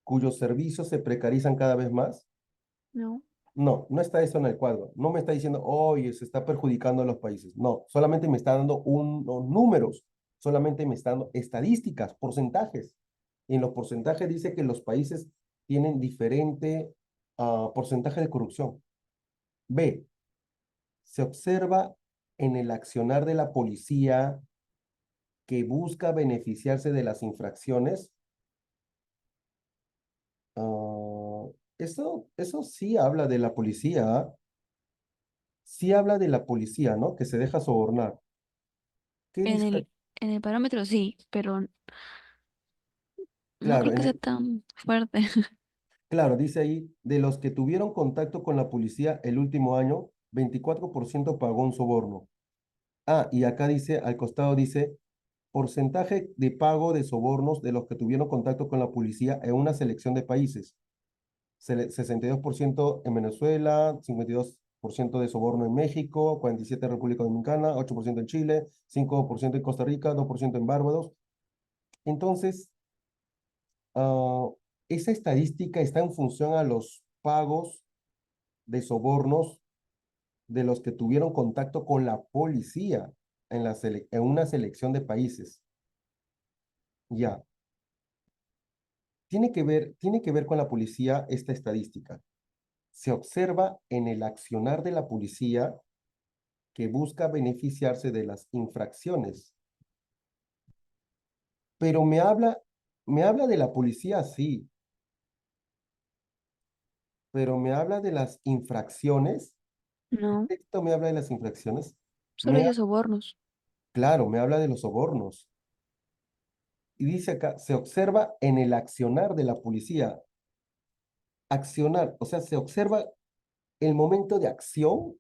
cuyos servicios se precarizan cada vez más. No. No, no está eso en el cuadro. No me está diciendo, oye, se está perjudicando a los países. No, solamente me está dando unos números, solamente me está dando estadísticas, porcentajes. Y en los porcentajes dice que los países tienen diferente porcentaje de corrupción. B, se observa en el accionar de la policía que busca beneficiarse de las infracciones. Ah, eso sí habla de la policía, sí habla de la policía, ¿no? Que se deja sobornar. ¿Qué En dice? en el parámetro sí, pero no Claro, creo que sea tan fuerte. claro, dice ahí, de los que tuvieron contacto con la policía el último año, 24% pagó un soborno. Y acá dice, al costado dice, porcentaje de pago de sobornos de los que tuvieron contacto con la policía en una selección de países. 62% en Venezuela, 52% de soborno en México, 47% en República Dominicana, 8% en Chile, 5% en Costa Rica, 2% en Barbados. Entonces, ah, esa estadística está en función a los pagos de sobornos de los que tuvieron contacto con la policía en una selección de países. Ya, tiene que ver con la policía esta estadística. Se observa en el accionar de la policía que busca beneficiarse de las infracciones. Pero me habla de la policía, sí, pero me habla de las infracciones. El No, texto me habla de las infracciones. solo Me, dice sobornos. claro, me habla de los sobornos. Y dice acá, se observa en el accionar de la policía. Accionar, o sea, se observa el momento de acción.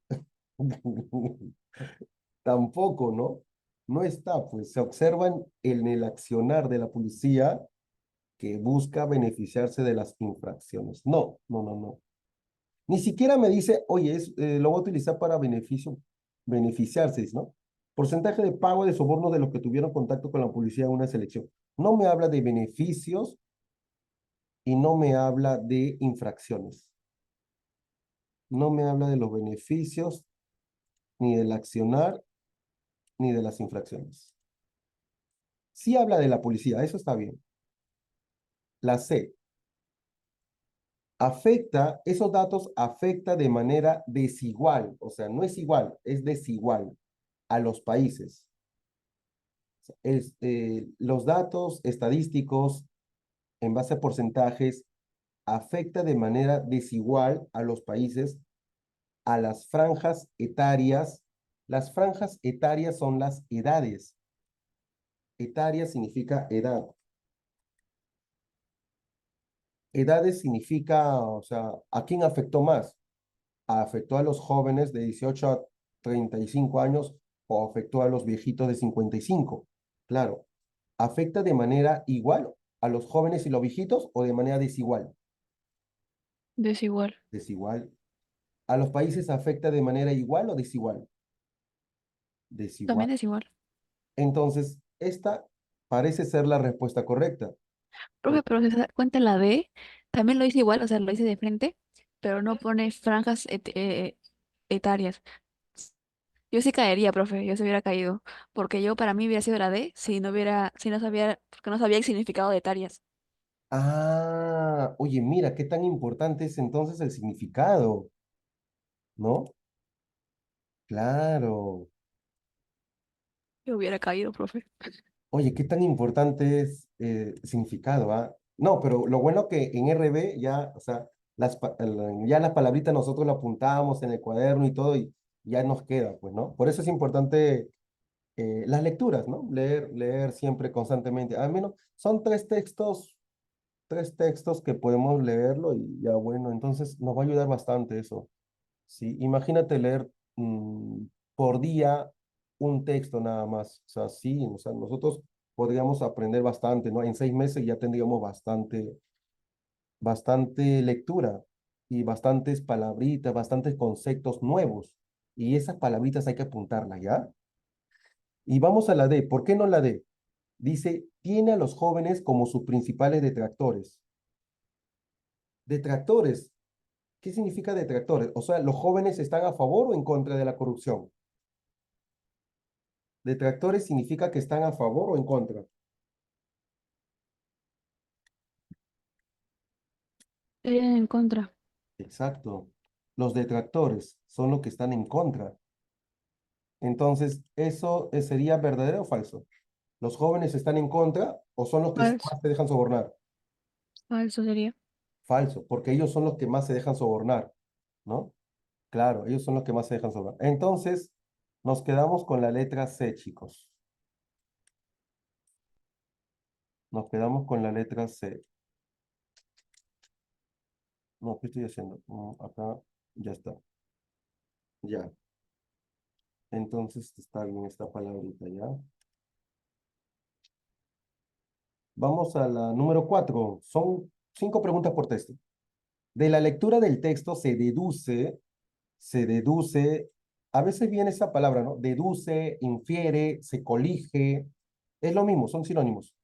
Tampoco, ¿no? No está, pues se observan en el accionar de la policía que busca beneficiarse de las infracciones. No, no, no, no. Ni siquiera me dice, oye, lo voy a utilizar para beneficiarse, ¿no? Porcentaje de pago de soborno de los que tuvieron contacto con la policía en una selección. No me habla de beneficios y no me habla de infracciones. No me habla de los beneficios, ni del accionar, ni de las infracciones. Sí habla de la policía, eso está bien. La C, afecta, esos datos afecta de manera desigual, o sea, no es igual, es desigual a los países. Los datos estadísticos en base a porcentajes afecta de manera desigual a los países, a las franjas etarias. Las franjas etarias son las edades. Etaria significa edad. Edades significa, o sea, ¿a quién afectó más? ¿Afectó a los jóvenes de 18 a 35 años o afectó a los viejitos de 55? Claro, ¿afecta de manera igual a los jóvenes y los viejitos o de manera desigual? Desigual. Desigual. ¿A los países afecta de manera igual o desigual? Desigual. También desigual. Entonces, esta parece ser la respuesta correcta. Profe, pero si se da cuenta la D, también lo hice igual, o sea, lo hice de frente, pero no pone franjas etarias. Yo sí caería, profe, yo se hubiera caído, porque yo para mí hubiera sido la D si no hubiera, si no sabía, porque no sabía el significado de etarias. Ah, oye, mira, qué tan importante es entonces el significado, ¿no? Claro. Yo hubiera caído, profe. Oye, qué tan importante es significado, ¿ah? No, pero lo bueno que en RB ya, o sea, ya las palabritas nosotros lo apuntamos en el cuaderno y todo y ya nos queda, pues, ¿no? Por eso es importante las lecturas, ¿no? Leer siempre constantemente. Al menos son tres textos que podemos leerlo y ya bueno, entonces nos va a ayudar bastante eso. Sí, imagínate leer por día un texto nada más. O sea, sí, o sea, nosotros podríamos aprender bastante, ¿no? En 6 meses ya tendríamos bastante lectura y bastantes palabritas, bastantes conceptos nuevos. Y esas palabritas hay que apuntarlas, ¿ya? Y vamos a la D. ¿Por qué no la D? Dice, tiene a los jóvenes como sus principales detractores. Detractores. ¿Qué significa detractores? O sea, ¿los jóvenes están a favor o en contra de la corrupción? Detractores significa que están a favor o en contra. En contra. Exacto. Los detractores son los que están en contra. Entonces, ¿eso sería verdadero o falso? ¿Los jóvenes están en contra o son los que Falso. más se dejan sobornar? Falso sería. Falso, porque ellos son los que más se dejan sobornar, ¿no? Claro, ellos son los que más se dejan sobornar. Entonces, nos quedamos con la letra C, chicos. Nos quedamos con la letra C. No, ¿qué estoy haciendo? Acá ya está. Ya. Entonces está bien esta palabrita, ¿ya? Vamos a la número 4. Son 5 preguntas por texto. De la lectura del texto se deduce, a veces viene esa palabra, ¿no? Deduce, infiere, se colige. Es lo mismo, son sinónimos.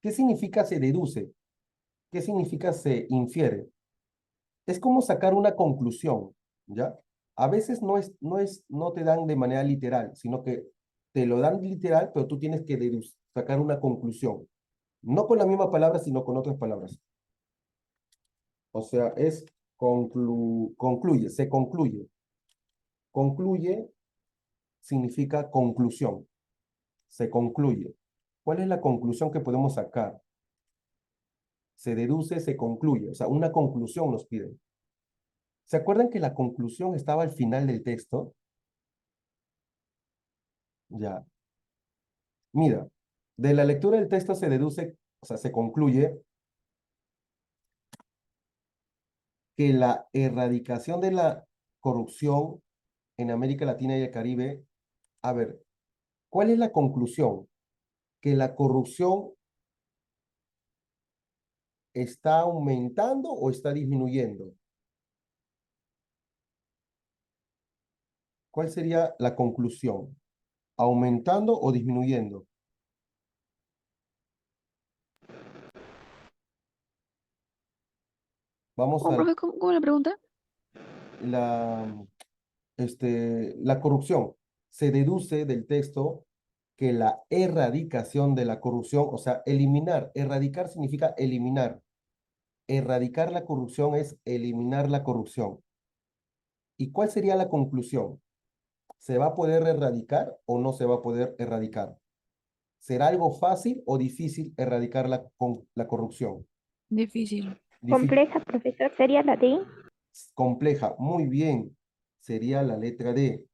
¿Qué significa se deduce? ¿Qué significa se infiere? Es como sacar una conclusión, ¿ya? A veces no te dan de manera literal, sino que te lo dan literal, pero tú tienes que sacar una conclusión. No con la misma palabra, sino con otras palabras. O sea, es concluye, se concluye. Concluye significa conclusión. Se concluye. ¿Cuál es la conclusión que podemos sacar? Se deduce, se concluye. O sea, una conclusión nos piden. ¿Se acuerdan que la conclusión estaba al final del texto? Ya. Mira, de la lectura del texto se deduce, o sea, se concluye que la erradicación de la corrupción en América Latina y el Caribe, a ver, ¿cuál es la conclusión? Que la corrupción está aumentando o está disminuyendo. ¿Cuál sería la conclusión? ¿Aumentando o disminuyendo? Vamos ¿Cómo, a profe? ¿Cómo la pregunta? la, la corrupción. Se deduce del texto que la erradicación de la corrupción, o sea, eliminar, erradicar significa eliminar. Erradicar la corrupción es eliminar la corrupción. ¿Y cuál sería la conclusión? ¿Se va a poder erradicar o no se va a poder erradicar? ¿Será algo fácil o difícil erradicar la corrupción? Difícil. Difícil, Compleja, profesor, sería la D. compleja, muy bien. Sería la letra D.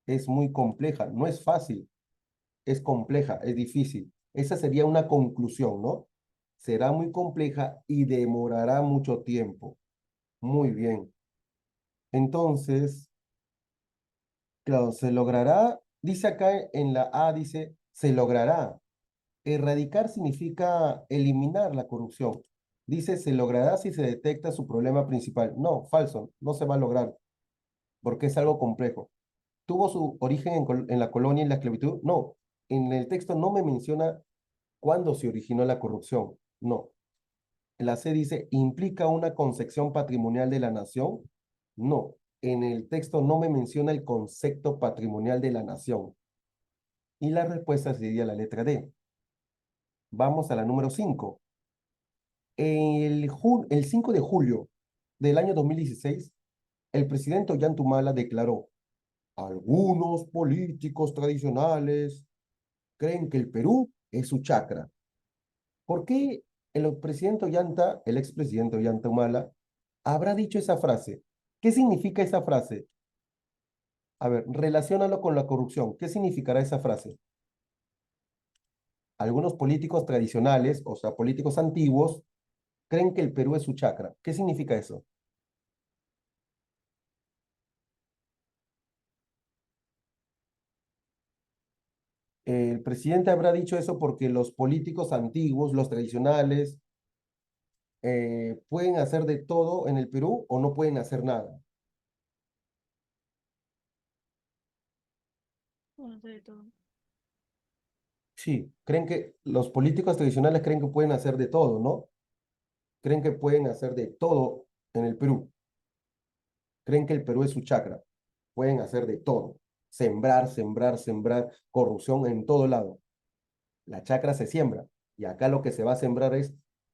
Es muy compleja, no es fácil, es compleja, es difícil. Esa sería una conclusión, ¿no? Será muy compleja y demorará mucho tiempo. Muy bien. Entonces, claro, se logrará, dice acá en la A, dice, se logrará. Erradicar significa eliminar la corrupción. Dice, se logrará si se detecta su problema principal. No, falso, no se va a lograr, porque es algo complejo. ¿Tuvo su origen en la colonia y la esclavitud? No, en el texto no me menciona cuándo se originó la corrupción. No. La C dice, ¿implica una concepción patrimonial de la nación? No. En el texto no me menciona el concepto patrimonial de la nación. Y la respuesta sería la letra D. Vamos a la número 5. El 5 de julio del año 2016, el presidente Ollantumala declaró, algunos políticos tradicionales creen que el Perú es su chacra. ¿Por qué el presidente Ollanta, el expresidente Ollanta Humala, habrá dicho esa frase? ¿Qué significa esa frase? A ver, relaciónalo con la corrupción. ¿Qué significará esa frase? Algunos políticos tradicionales, o sea, políticos antiguos, creen que el Perú es su chacra. ¿Qué significa eso? El presidente habrá dicho eso porque los políticos antiguos, los tradicionales, pueden hacer de todo en el Perú o no pueden hacer nada. Bueno, sé de todo. Sí, creen que los políticos tradicionales creen que pueden hacer de todo, ¿no? Creen que pueden hacer de todo en el Perú. Creen que el Perú es su chacra. Pueden hacer de todo. Sembrar, sembrar, sembrar, corrupción en todo lado. La chacra se siembra. Y acá lo que se va a sembrar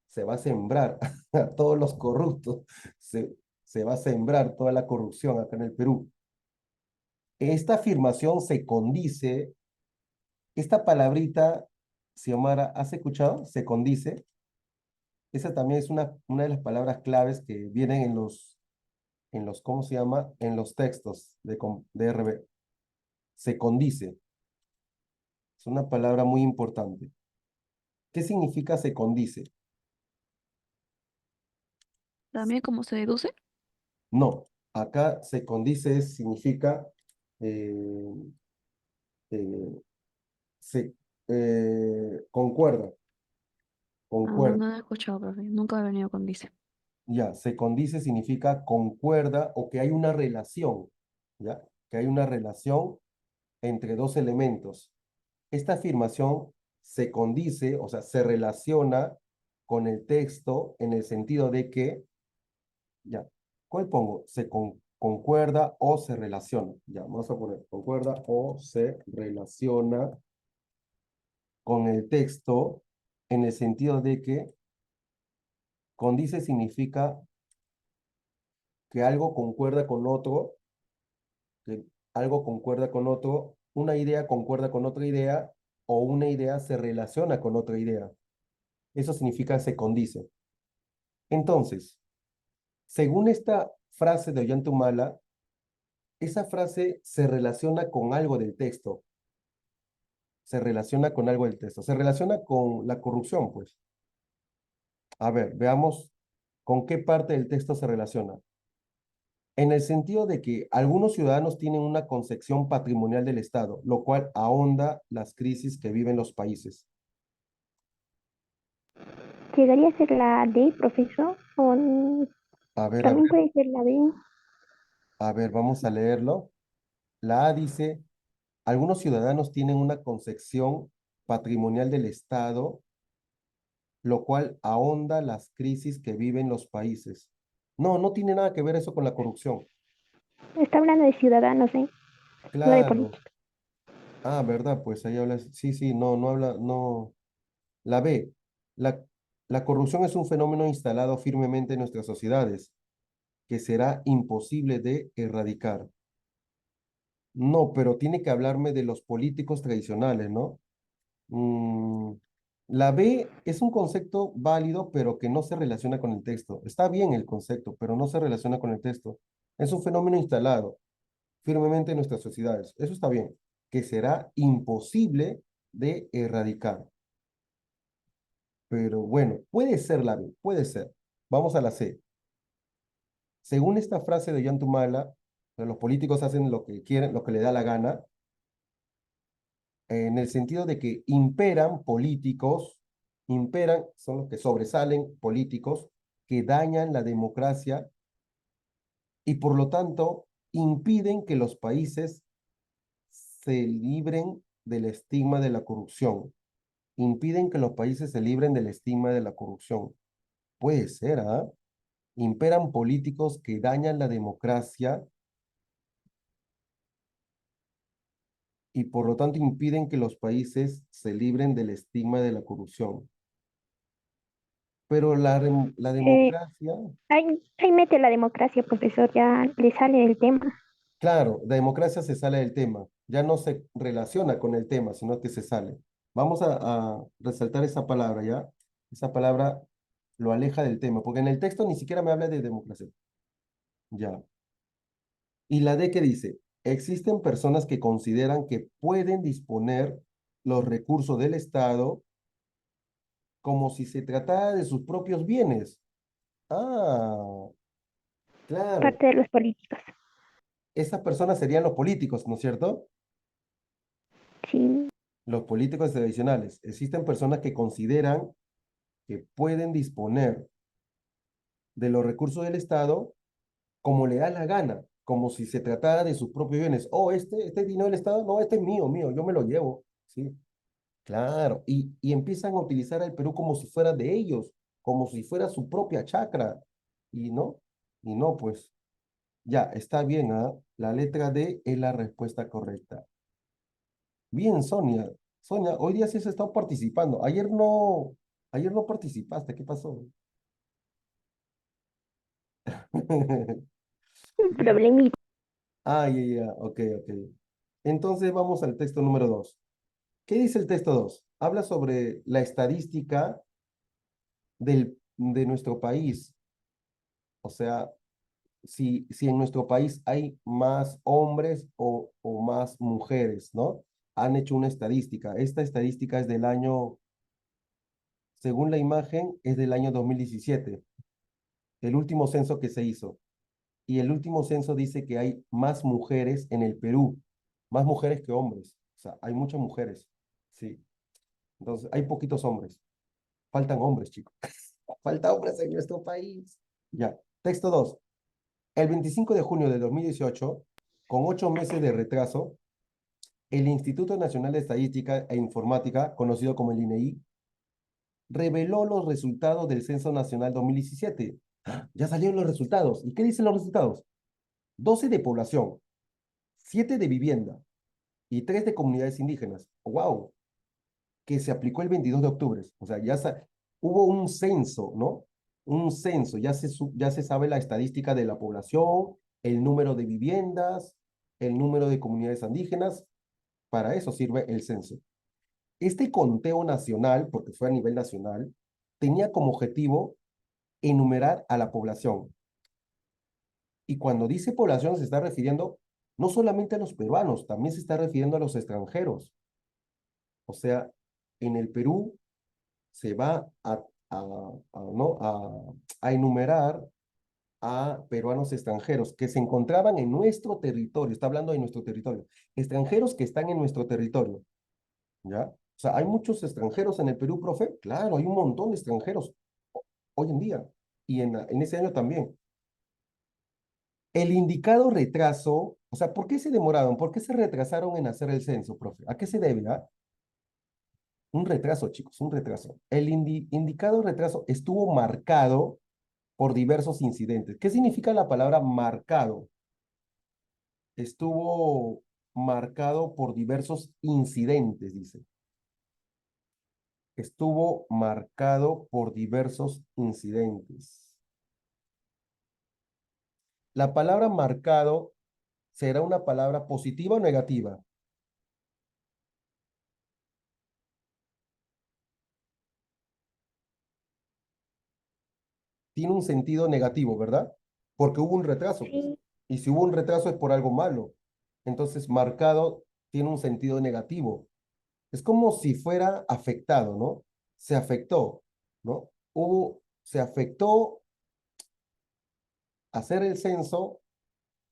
se va a sembrar a todos los corruptos. Se va a sembrar toda la corrupción acá en el Perú. Esta afirmación se condice, esta palabrita, Xiomara, ¿has escuchado? Se condice. Esa también es una de las palabras claves que vienen ¿cómo se llama? En los textos de RB. Se condice. Es una palabra muy importante. ¿Qué significa se condice? También como se deduce. No, acá se condice significa eh, eh, se concuerda, Ah, no, concuerda. no lo he escuchado, profe. Nunca he venido con dice. Ya, se condice significa concuerda o que hay una relación, ¿ya? Que hay una relación entre dos elementos. Esta afirmación se condice, o sea, se relaciona con el texto en el sentido de que, ya, ¿cuál pongo? Concuerda o se relaciona. Ya, vamos a poner concuerda o se relaciona con el texto en el sentido de que condice significa que algo concuerda con otro, que algo concuerda con otro, una idea concuerda con otra idea o una idea se relaciona con otra idea. Eso significa se condice. Entonces, según esta frase de Ollantumala, esa frase se relaciona con algo del texto, se relaciona con algo del texto, se relaciona con la corrupción, pues. A ver, veamos con qué parte del texto se relaciona. En el sentido de que algunos ciudadanos tienen una concepción patrimonial del Estado, lo cual ahonda las crisis que viven los países. ¿Llegaría a ser la D, profesor? ¿O A ver, a también ver, puede ser la B? a ver, vamos a leerlo. La A dice, algunos ciudadanos tienen una concepción patrimonial del Estado, lo cual ahonda las crisis que viven los países. No, no tiene nada que ver eso con la corrupción. Está hablando de ciudadanos, ¿eh? No de Claro. políticos. Ah, ¿verdad? Pues ahí hablas. Sí, sí, no, no habla, no. La B. La, la corrupción es un fenómeno instalado firmemente en nuestras sociedades que será imposible de erradicar. No, pero tiene que hablarme de los políticos tradicionales, ¿no? Mm, la B es un concepto válido, pero que no se relaciona con el texto. Está bien el concepto, pero no se relaciona con el texto. Es un fenómeno instalado firmemente en nuestras sociedades. Eso está bien, que será imposible de erradicar. Pero bueno, puede ser la B, puede ser. Vamos a la C. Según esta frase de Jan Tumala, los políticos hacen lo que quieren, lo que le da la gana, en el sentido de que imperan políticos, imperan, son los que sobresalen políticos que dañan la democracia y por lo tanto impiden que los países se libren del estigma de la corrupción, impiden que los países se libren del estigma de la corrupción. Puede ser, ¿ah? Imperan políticos que dañan la democracia y por lo tanto impiden que los países se libren del estigma de la corrupción. Pero la Eh, democracia, ahí mete la democracia, profesor, ya le sale el tema. claro, la democracia se sale del tema, ya no se relaciona con el tema, sino que se sale. Vamos a resaltar esa palabra, ¿ya? Esa palabra lo aleja del tema, porque en el texto ni siquiera me habla de democracia. Ya. Y la D que dice, existen personas que consideran que pueden disponer los recursos del Estado como si se tratara de sus propios bienes. Ah, claro. Parte de los políticos. Esas personas serían los políticos, ¿no es cierto? Sí, Los políticos tradicionales. Existen personas que consideran que pueden disponer de los recursos del Estado como le da la gana, como si se tratara de sus propios bienes. Oh, este dinero del Estado, no, este es mío, mío, yo me lo llevo. Sí, claro. Y empiezan a utilizar al Perú como si fuera de ellos, como si fuera su propia chacra. Y no, pues ya, está bien, ¿ah? La letra D es la respuesta correcta. Bien, Sonia. Sonia, hoy día sí has estado participando. Ayer no participaste, ¿qué pasó? un Ya. problemita. Ah, ya, ya, ok, ok. Entonces vamos al texto número 2. ¿Qué dice el texto 2? Habla sobre la estadística de nuestro país. O sea, si en nuestro país hay más hombres o más mujeres, ¿no? Han hecho una estadística. Esta estadística es del año, según la imagen, es del año 2017, el último censo que se hizo. Y el último censo dice que hay más mujeres en el Perú, más mujeres que hombres. O sea, hay muchas mujeres, sí. Entonces, hay poquitos hombres. Faltan hombres, chicos. Falta hombres en nuestro país. Ya. Texto 2. El 25 de junio de 2018, con 8 meses de retraso, el Instituto Nacional de Estadística e Informática, conocido como el INEI, reveló los resultados del Censo Nacional 2017. Ya salieron los resultados. ¿Y qué dicen los resultados? 12 de población, 7 de vivienda y 3 de comunidades indígenas. ¡Wow! Que se aplicó el 22 de octubre. O sea, hubo un censo, ¿no? Un censo, ya se sabe la estadística de la población, el número de viviendas, el número de comunidades indígenas. Para eso sirve el censo. Este conteo nacional, porque fue a nivel nacional, tenía como objetivo enumerar a la población. Y cuando dice población se está refiriendo no solamente a los peruanos, también se está refiriendo a los extranjeros. O sea, en el Perú se va ¿no? a enumerar a peruanos extranjeros que se encontraban en nuestro territorio, está hablando de nuestro territorio, extranjeros que están en nuestro territorio, ¿ya? O sea, ¿hay muchos extranjeros en el Perú, profe? Claro, hay un montón de extranjeros hoy en día y en ese año también. El indicado retraso, o sea, ¿por qué se demoraron? ¿Por qué se retrasaron en hacer el censo, profe? ¿A qué se debe, ah? Un retraso, chicos, un retraso. El indicado retraso estuvo marcado por diversos incidentes. ¿Qué significa la palabra marcado? Estuvo marcado por diversos incidentes, dice. Estuvo marcado por diversos incidentes. La palabra marcado será una palabra positiva o negativa. Tiene un sentido negativo, ¿verdad? Porque hubo un retraso, pues. Sí, Y si hubo un retraso es por algo malo. Entonces, marcado tiene un sentido negativo. Es como si fuera afectado, ¿no? Se afectó, ¿no? Se afectó hacer el censo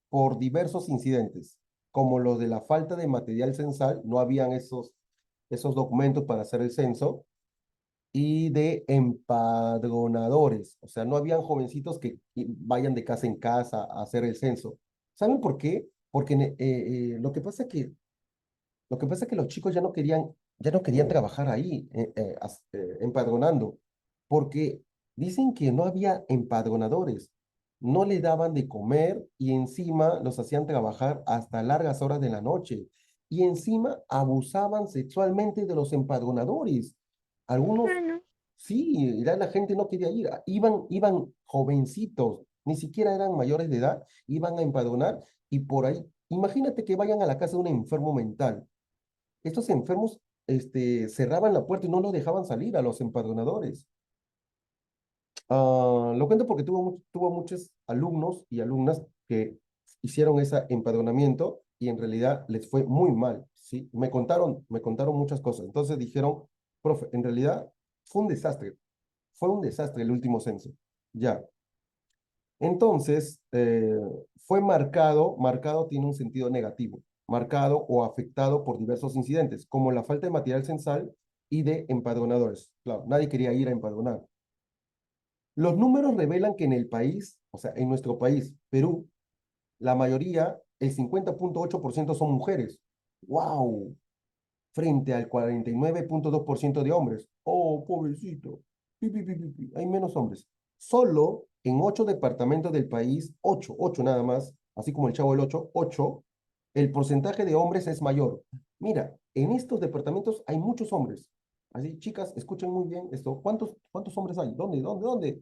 por diversos incidentes, como los de la falta de material censal, no habían esos documentos para hacer el censo, y de empadronadores, o sea, no habían jovencitos que vayan de casa en casa a hacer el censo. ¿Saben por qué? Porque lo que pasa es que los chicos ya no querían trabajar ahí, empadronando, porque dicen que no había empadronadores, no le daban de comer y encima los hacían trabajar hasta largas horas de la noche y encima abusaban sexualmente de los empadronadores. Algunos, bueno, sí, la gente no quería ir, iban jovencitos, ni siquiera eran mayores de edad, iban a empadronar y por ahí, imagínate que vayan a la casa de un enfermo mental. Estos enfermos, cerraban la puerta y no los dejaban salir a los empadronadores. Lo cuento porque tuvo muchos alumnos y alumnas que hicieron ese empadronamiento y en realidad les fue muy mal, ¿sí? Me contaron muchas cosas. Entonces dijeron, profe, en realidad fue un desastre el último censo. Ya. Entonces, fue marcado tiene un sentido negativo, marcado o afectado por diversos incidentes, como la falta de material censal y de empadronadores. Claro, nadie quería ir a empadronar. Los números revelan que en el país, o sea, en nuestro país, Perú, la mayoría, el 50,8% son mujeres. ¡Wow! Frente al 49,2% de hombres. ¡Oh, pobrecito! Pi, pi, pi, pi, pi. Hay menos hombres. Solo en 8 departamentos del país, ocho nada más, así como el Chavo del ocho, el porcentaje de hombres es mayor. Mira, en estos departamentos hay muchos hombres. Así, chicas, escuchen muy bien esto. ¿Cuántos hombres hay? ¿Dónde?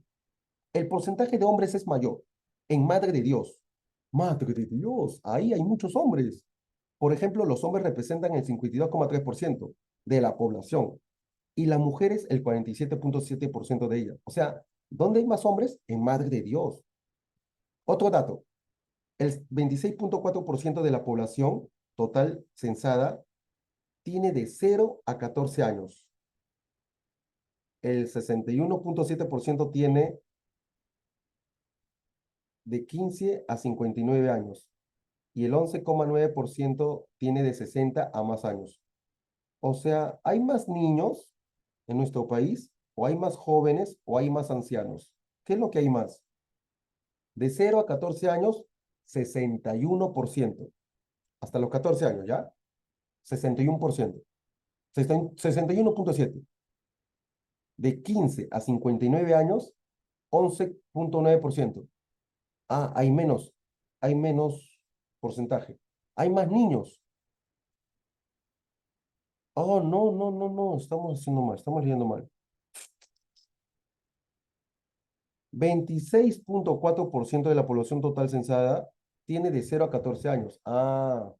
El porcentaje de hombres es mayor. En Madre de Dios. Madre de Dios, ahí hay muchos hombres. Por ejemplo, los hombres representan el 52,3% de la población y las mujeres el 47,7% de ella. O sea, ¿dónde hay más hombres? En Madre de Dios. Otro dato, el 26,4% de la población total censada tiene de 0 a 14 años. El 61,7% tiene de 15 a 59 años y el 11,9% tiene de 60 a más años. O sea, ¿hay más niños en nuestro país? ¿O hay más jóvenes? ¿O hay más ancianos? ¿Qué es lo que hay más? De 0 a 14 años, 61%. Hasta los 14 años, ¿ya? 61%. 61,7. De 15 a 59 años, 11,9%. Ah, hay menos porcentaje. Hay más niños. Oh, no, estamos haciendo mal, estamos leyendo mal. 26,4% de la población total censada tiene de 0 a 14 años. O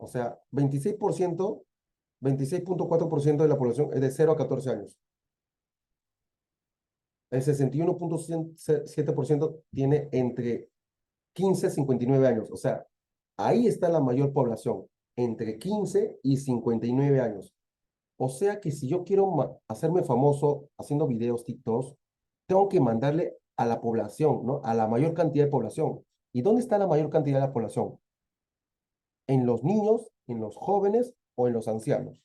sea, 26,4% de la población es de 0 a 14 años. El 61,7% tiene entre 15 y 59 años. O sea, ahí está la mayor población, entre 15 y 59 años. O sea que si yo quiero hacerme famoso haciendo videos TikToks, tengo que mandarle a la población, ¿no? A la mayor cantidad de población. ¿Y dónde está la mayor cantidad de la población? ¿En los niños, en los jóvenes o en los ancianos?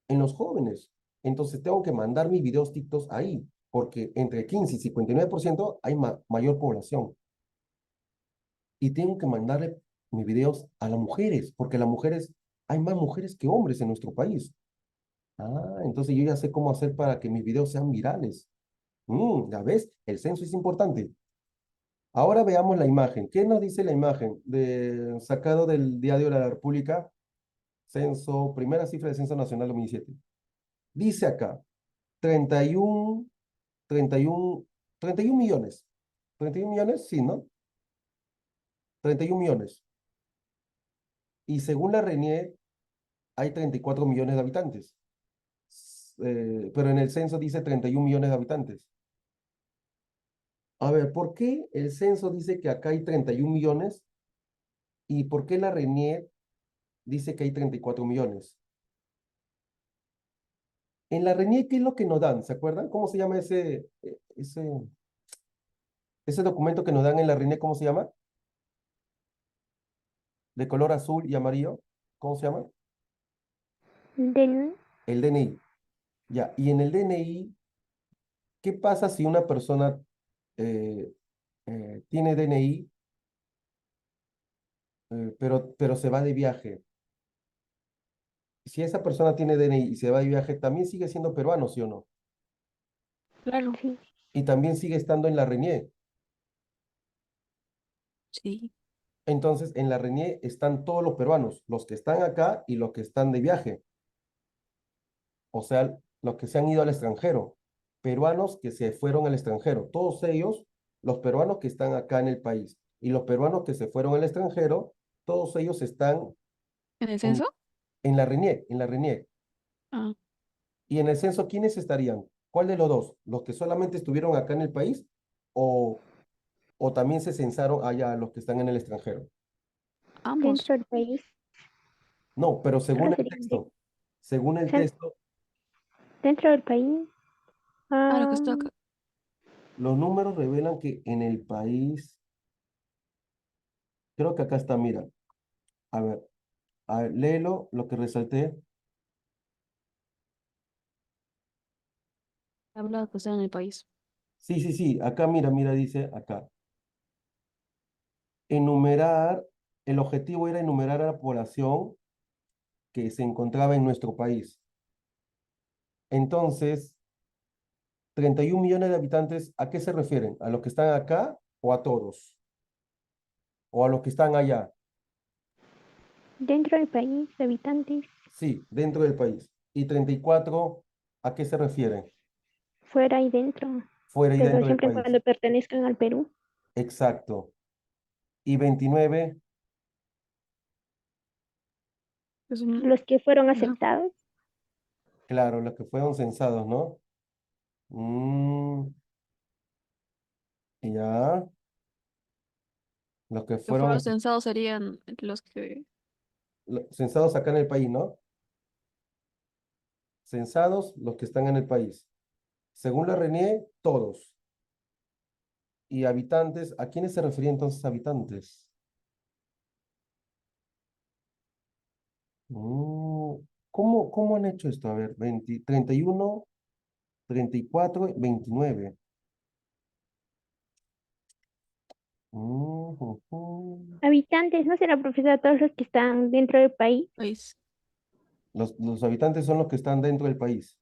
En los jóvenes. Entonces tengo que mandar mis videos TikToks ahí, porque entre 15 y 59% hay mayor población. Y tengo que mandarle mis videos a las mujeres, porque las mujeres, hay más mujeres que hombres en nuestro país. Entonces yo ya sé cómo hacer para que mis videos sean virales. ¿Ya ves? El censo es importante. Ahora veamos la imagen. ¿Qué nos dice la imagen? Sacado del Diario de la República, censo, primera cifra del Censo Nacional 2017. Dice acá, 31, 31, 31 millones. 31 millones, sí, ¿no? 31 millones. Y según la RENIE, hay 34 millones de habitantes. Pero en el censo dice 31 millones de habitantes. A ver, ¿por qué el censo dice que acá hay 31 millones y por qué la RENIE dice que hay 34 millones? En la RENIE, ¿qué es lo que nos dan? ¿Se acuerdan? ¿Cómo se llama ese documento que nos dan en la RENIE? ¿Cómo se llama? De color azul y amarillo. ¿Cómo se llama? Del, El DNI. Ya, y en el DNI, ¿qué pasa si una persona eh, tiene DNI, pero se va de viaje? Si esa persona tiene DNI y se va de viaje, también sigue siendo peruano, ¿sí o no? Claro, sí, Y también sigue estando en la RENIE. sí. Entonces, en la RENIE están todos los peruanos, los que están acá y los que están de viaje, o sea, los que se han ido al extranjero, peruanos que se fueron al extranjero, todos ellos, los peruanos que están acá en el país y los peruanos que se fueron al extranjero, todos ellos están ¿En el en, censo? en la RENIE, en la RENIE. Ah, Y en el censo, ¿quiénes estarían? ¿Cuál de los dos? ¿Los que solamente estuvieron acá en el país o, o también se censaron allá los que están en el extranjero? ambos. dentro del país, No, pero solo según el serían texto, según el cen- texto, dentro del país. Ah, lo que ah, está acá. los números revelan que en el país, creo que acá está, mira, a ver, léelo, lo que resalté. Habla que está en el país. Sí, sí, sí, acá mira, mira, dice acá. Enumerar, el objetivo era enumerar a la población que se encontraba en nuestro país. Entonces, 31 millones de habitantes, ¿a qué se refieren? ¿A los que están acá o a todos? ¿O a los que están allá? dentro del país, habitantes, Sí, dentro del país. ¿Y 34 a qué se refieren? fuera y dentro, Fuera y pero dentro del siempre y país. cuando pertenezcan al Perú. Exacto. Y 29, Es un... Los que fueron Ajá. aceptados, claro, los que fueron censados, ¿no? Mm, ya, los que Que fueron fueron censados serían los que... censados acá en el país, ¿no? Censados los que están en el país. Según la RENIE, todos. Y habitantes, ¿a quiénes se refería entonces habitantes? Mm, ¿cómo han hecho esto? A ver, 20, 31, 34, 29. Ujú. habitantes, no será profesora todos los que están dentro del país. País. Los habitantes son los que están dentro del país.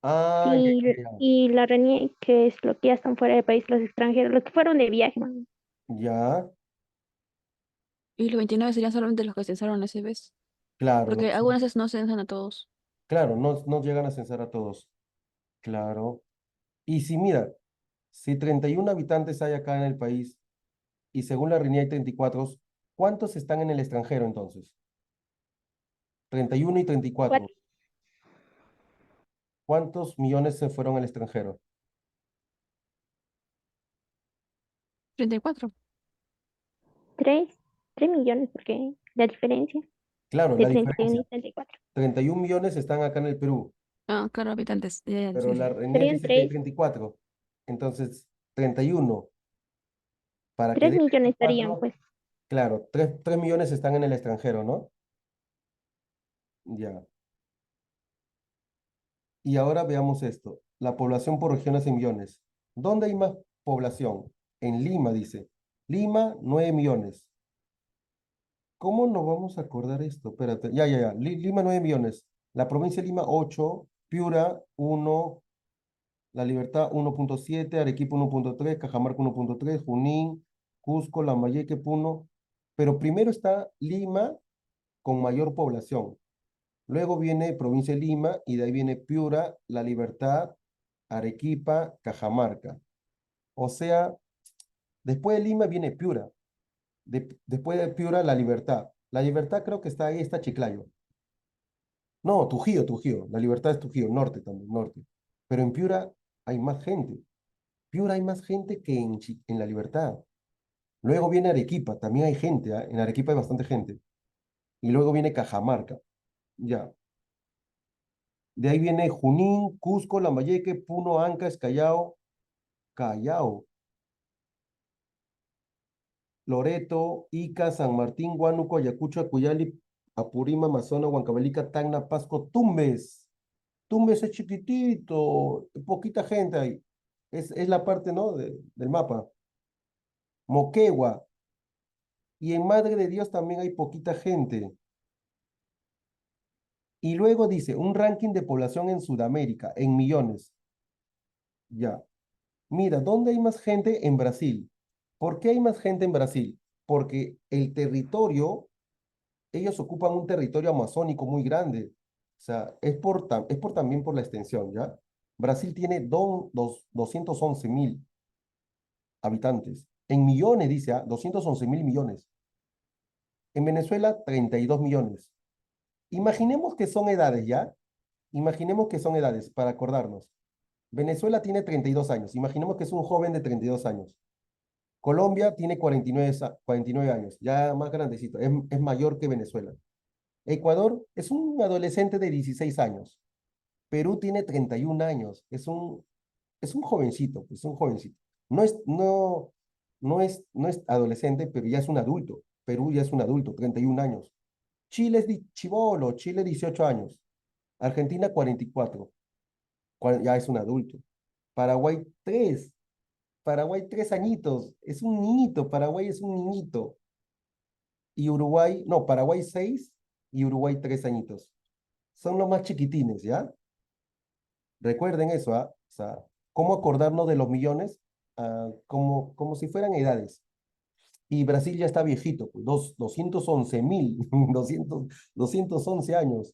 Ah, ya, Sí, ya, y la RENIE, que es lo que ya están fuera del país, los extranjeros, los que fueron de viaje, man. ya, Y los 29 serían solamente los que censaron ese vez. claro, Porque algunas veces no censan a todos. claro, no llegan a censar a todos. Claro. Y si mira, si 31 habitantes hay acá en el país y según la RENIE hay 34, ¿cuántos están en el extranjero entonces? 31 y 34. Cuatro, ¿Cuántos millones se fueron al extranjero? 34. tres, 3 millones, porque la diferencia Claro, de la 31 diferencia. y 34. 31 millones están acá en el Perú, Ah, claro, habitantes. Ya, ya, pero sí, la sí. RENIE Serían dice que hay tres, 34. Entonces, 31 para que tres dé millones estarían, 34, pues. claro, 3 millones están en el extranjero, ¿no? Ya. Y ahora veamos esto. La población por regiones en millones. ¿Dónde hay más población? En Lima, dice. Lima, 9 millones. ¿Cómo nos vamos a acordar esto? Espérate. Ya, ya, ya. Lima, 9 millones. La provincia de Lima, 8. Piura, 1. La Libertad 1.7, Arequipa 1.3, Cajamarca 1.3, Junín, Cusco, Lambayeque, Puno. Pero primero está Lima con mayor población. Luego viene provincia de Lima y de ahí viene Piura, La Libertad, Arequipa, Cajamarca. O sea, después de Lima viene Piura. Después de Piura, La Libertad. La Libertad creo que está ahí, está Chiclayo. No, Trujillo, Trujillo. La Libertad es Trujillo, norte también, norte. Pero en Piura hay más gente. Piura hay más gente que en La Libertad. Luego viene Arequipa, también hay gente, ¿ah? En Arequipa hay bastante gente. Y luego viene Cajamarca, ya. De ahí viene Junín, Cusco, Lambayeque, Puno, Ancash, Callao, Loreto, Ica, San Martín, Huánuco, Ayacucho, Acuyali, Apurímac, Amazonas, Huancavelica, Tacna, Pasco, Tumbes. Tumbes es chiquitito, poquita gente ahí. Es la parte, ¿no? Del mapa. Moquegua. Y en Madre de Dios también hay poquita gente. Y luego dice, un ranking de población en Sudamérica, en millones. Ya. Mira, ¿dónde hay más gente? En Brasil. ¿Por qué hay más gente en Brasil? Porque el territorio, ellos ocupan un territorio amazónico muy grande. O sea, es por también por la extensión, ¿ya? Brasil tiene 211.000 habitantes. En millones, dice, 211.000 millones. En Venezuela, 32 millones. Imaginemos que son edades, ¿ya? Imaginemos que son edades, para acordarnos. Venezuela tiene 32 años. Imaginemos que es un joven de 32 años. Colombia tiene 49 años, ya más grandecito, es mayor que Venezuela. Ecuador es un adolescente de 16 años. Perú tiene 31 años, es un jovencito, es un jovencito. No es, no, no es adolescente, pero ya es un adulto. Perú ya es un adulto, 31 años. Chile es chibolo, Chile 18 años. Argentina 44, ya es un adulto. Paraguay 3, Paraguay 3 añitos, es un niñito, Paraguay es un niñito. Y Uruguay, no, Paraguay 6 y Uruguay 3 añitos. Son los más chiquitines, ¿ya? Recuerden eso, ¿ah? O sea, ¿cómo acordarnos de los millones? Como si fueran edades. Y Brasil ya está viejito, pues, 211.000, 211 años.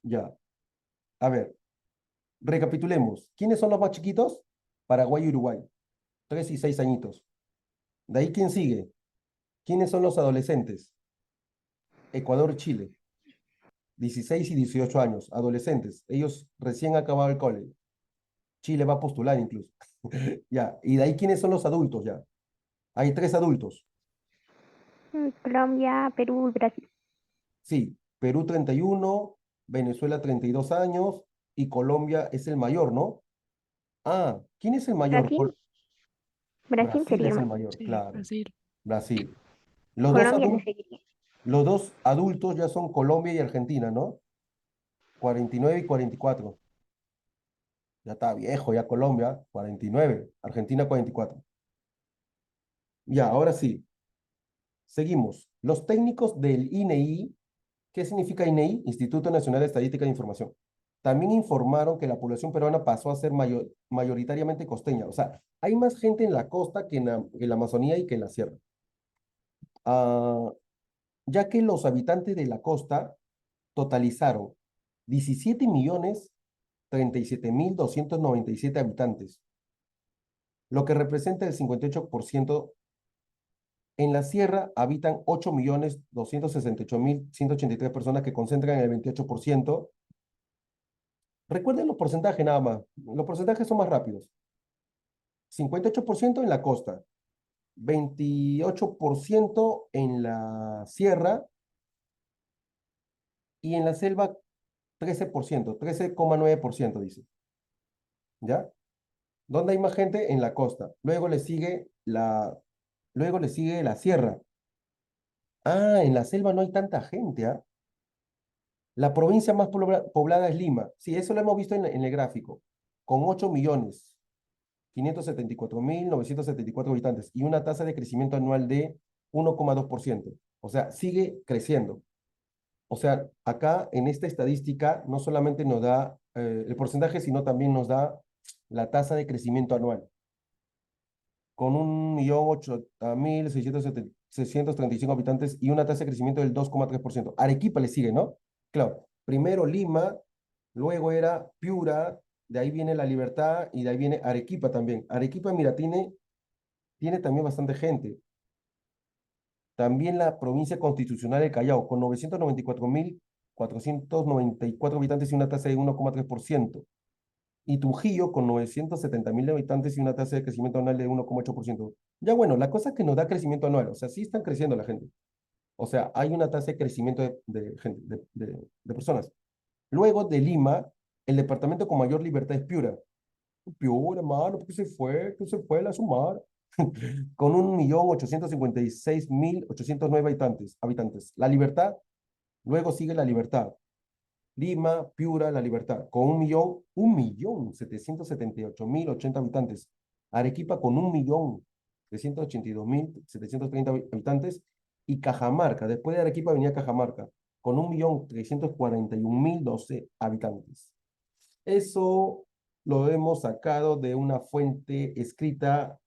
Ya. A ver, recapitulemos. ¿Quiénes son los más chiquitos? Paraguay y Uruguay, 3 y 6 añitos. De ahí, ¿quién sigue? ¿Quiénes son los adolescentes? Ecuador, Chile, 16 y 18 años, adolescentes. Ellos recién acabaron el cole. Chile va a postular incluso. Ya, y de ahí, ¿quiénes son los adultos ya? Hay 3 adultos. Colombia, Perú y Brasil. Sí, Perú 31, Venezuela 32 años y Colombia es el mayor, ¿no? Ah, ¿quién es el mayor? Brasil, Brasil Brasil sería es el más. mayor, Sí, claro. Brasil. Brasil. Los dos Colombia le adultos, seguiría. los dos adultos ya son Colombia y Argentina, ¿no? 49 y 44. Ya está viejo, ya Colombia, 49. Argentina 44. Ya, ahora sí. Seguimos. Los técnicos del INEI, ¿qué significa INEI? Instituto Nacional de Estadística e Información. También informaron que la población peruana pasó a ser mayoritariamente costeña. O sea, hay más gente en la costa que en la Amazonía y que en la sierra. Ah, ya que los habitantes de la costa totalizaron 17.037.297 habitantes, lo que representa el 58%. En la sierra habitan 8.268.183 personas que concentran el 28%. Recuerden los porcentajes nada más. Los porcentajes son más rápidos. 58% en la costa, 28% en la sierra y en la selva 13%, 13,9% dice. ¿Ya? ¿Dónde hay más gente? En la costa. Luego le sigue la sierra. Ah, en la selva no hay tanta gente, ¿ah? La provincia más poblada es Lima. Sí, eso lo hemos visto en el gráfico, con 8.574.974 habitantes y una tasa de crecimiento anual de 1,2%. O sea, sigue creciendo. O sea, acá en esta estadística no solamente nos da el porcentaje, sino también nos da la tasa de crecimiento anual, con 1.008.635 habitantes y una tasa de crecimiento del 2,3%. Arequipa le sigue, ¿no? Claro, primero Lima, luego era Piura, de ahí viene La Libertad y de ahí viene Arequipa también. Arequipa, mira, tiene también bastante gente. También la provincia constitucional del Callao, con 994.494 habitantes y una tasa de 1,3%. Y Trujillo, con 970.000 habitantes y una tasa de crecimiento anual de 1,8%. Ya bueno, la cosa es que nos da crecimiento anual, o sea, sí están creciendo la gente. O sea, hay una tasa de crecimiento de gente, de personas. Luego de Lima, el departamento con mayor libertad es Piura. Piura, mano, ¿por qué se fue? ¿Qué se fue la sumar? Con 1.856.809 habitantes. La Libertad, luego sigue La Libertad. Lima, Piura, La Libertad, con 1.778.080 habitantes. Arequipa con 1.382.730 habitantes. Y Cajamarca, después de Arequipa venía Cajamarca, con 1.341.012 habitantes. Eso lo hemos sacado de una fuente escrita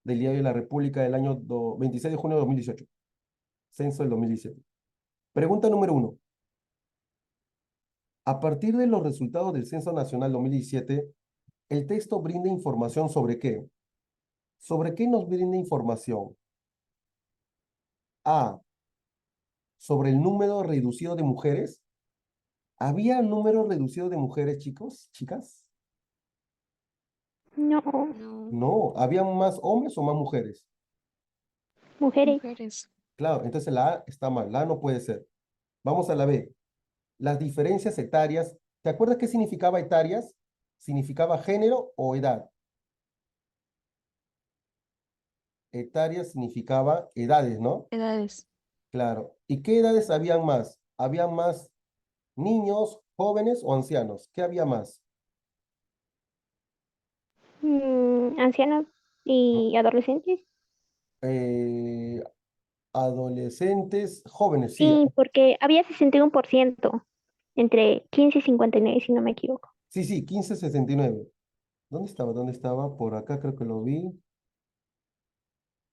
del Diario de la República del año 26 de junio de 2018, censo del 2017. Pregunta número 1. A partir de los resultados del Censo Nacional 2017, el texto brinda información sobre qué. ¿Sobre qué nos brinda información? A. Sobre el número reducido de mujeres. ¿Había número reducido de mujeres, chicos, chicas? No, No, No, ¿había más hombres o más mujeres? mujeres. mujeres. Claro, entonces la A está mal, la A no puede ser. Vamos a la B. Las diferencias etarias. ¿Te acuerdas qué significaba etarias? ¿Significaba género o edad? Etaria significaba edades, ¿no? Edades. Claro. ¿Y qué edades habían más? ¿Habían más niños, jóvenes o ancianos? ¿Qué había más? Ancianos y adolescentes. Eh, adolescentes, jóvenes, sí. Sí, porque había 61% entre 15 y 59, si no me equivoco. Sí, sí, 1569. ¿Dónde estaba? ¿Dónde estaba? Por acá creo que lo vi.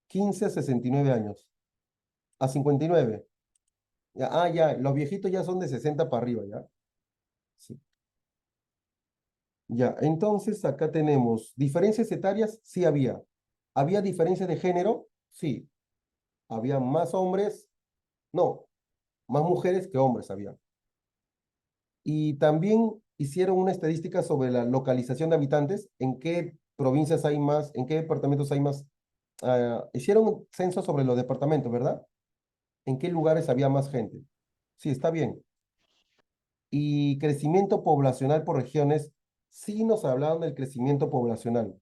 15 a 69 años. A 59. Ya, ya, los viejitos ya son de 60 para arriba, ¿ya? Sí. Ya, entonces acá tenemos diferencias etarias, sí había. ¿Había diferencias de género? Sí. Había más hombres, no, más mujeres que hombres había. Y también hicieron una estadística sobre la localización de habitantes, en qué provincias hay más, en qué departamentos hay más. Hicieron un censo sobre los departamentos, ¿verdad? ¿En qué lugares había más gente? Sí, está bien. Y crecimiento poblacional por regiones, sí nos hablaron del crecimiento poblacional.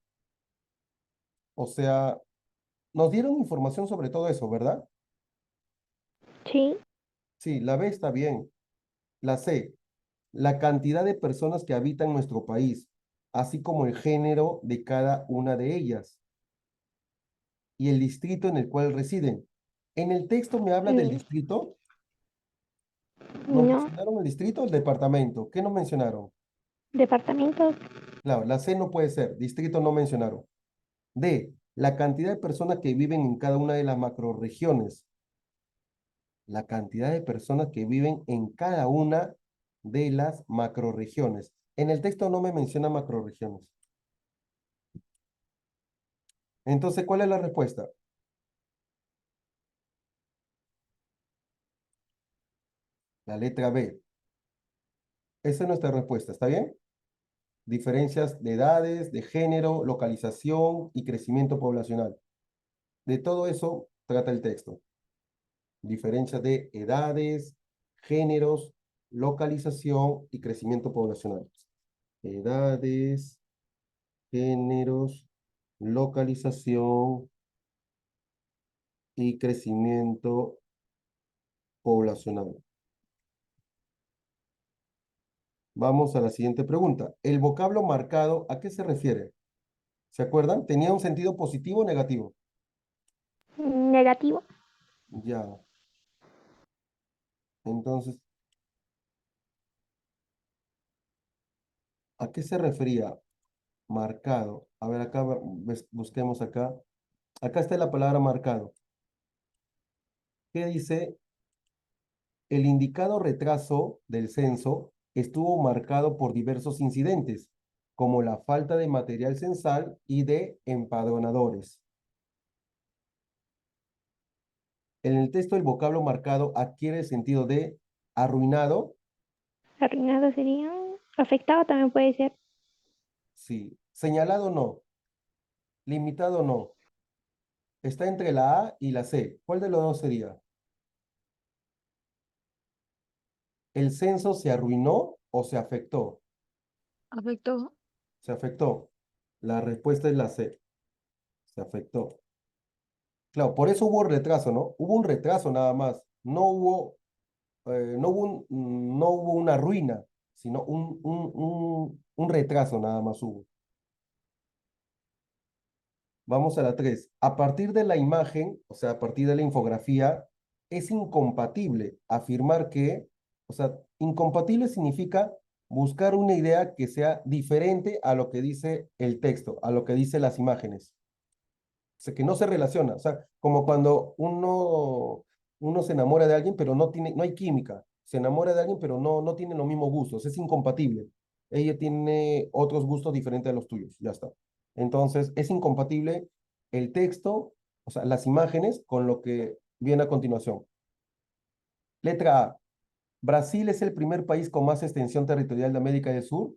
O sea, nos dieron información sobre todo eso, ¿verdad? Sí. Sí, la B está bien. La C, la cantidad de personas que habitan nuestro país, así como el género de cada una de ellas y el distrito en el cual residen. En el texto me habla del Mm, distrito. ¿Nos no, mencionaron el distrito o el departamento? ¿Qué nos mencionaron? departamentos. Claro, la C no puede ser, distrito no mencionaron. D, la cantidad de personas que viven en cada una de las macrorregiones. La cantidad de personas que viven en cada una de las macrorregiones. En el texto no me menciona macrorregiones. Entonces, ¿cuál es la respuesta? La letra B. Esa es nuestra respuesta, ¿está bien? Diferencias de edades, de género, localización y crecimiento poblacional. De todo eso trata el texto. Diferencias de edades, géneros, localización y crecimiento poblacional. Edades, géneros, localización y crecimiento poblacional. Vamos a la siguiente pregunta. ¿El vocablo marcado a qué se refiere? ¿Se acuerdan? ¿Tenía un sentido positivo o negativo? Negativo. Ya. Entonces, ¿a qué se refería? Marcado. A ver, acá busquemos acá. Acá está la palabra marcado. ¿Qué dice? El indicado retraso del censo estuvo marcado por diversos incidentes, como la falta de material censal y de empadronadores. En el texto, el vocablo marcado adquiere el sentido de arruinado, Arruinado sería. Afectado también puede ser. sí, señalado no, limitado no. Está entre la A y la C. ¿Cuál de los dos sería? ¿El censo se arruinó o se afectó? Afectó. Se afectó. La respuesta es la C. Se afectó. Claro, por eso hubo retraso, ¿no? Hubo un retraso nada más. No hubo una ruina, sino un retraso nada más hubo. Vamos a la 3. A partir de la imagen, o sea, a partir de la infografía, es incompatible afirmar que, o sea, incompatible significa buscar una idea que sea diferente a lo que dice el texto, a lo que dice las imágenes. O sea, que no se relaciona. O sea, como cuando uno se enamora de alguien, pero no hay química. Se enamora de alguien, pero no tiene los mismos gustos. Es incompatible. Ella tiene otros gustos diferentes a los tuyos. Ya está. Entonces, es incompatible el texto, o sea, las imágenes, con lo que viene a continuación. Letra A. Brasil es el primer país con más extensión territorial de América del Sur.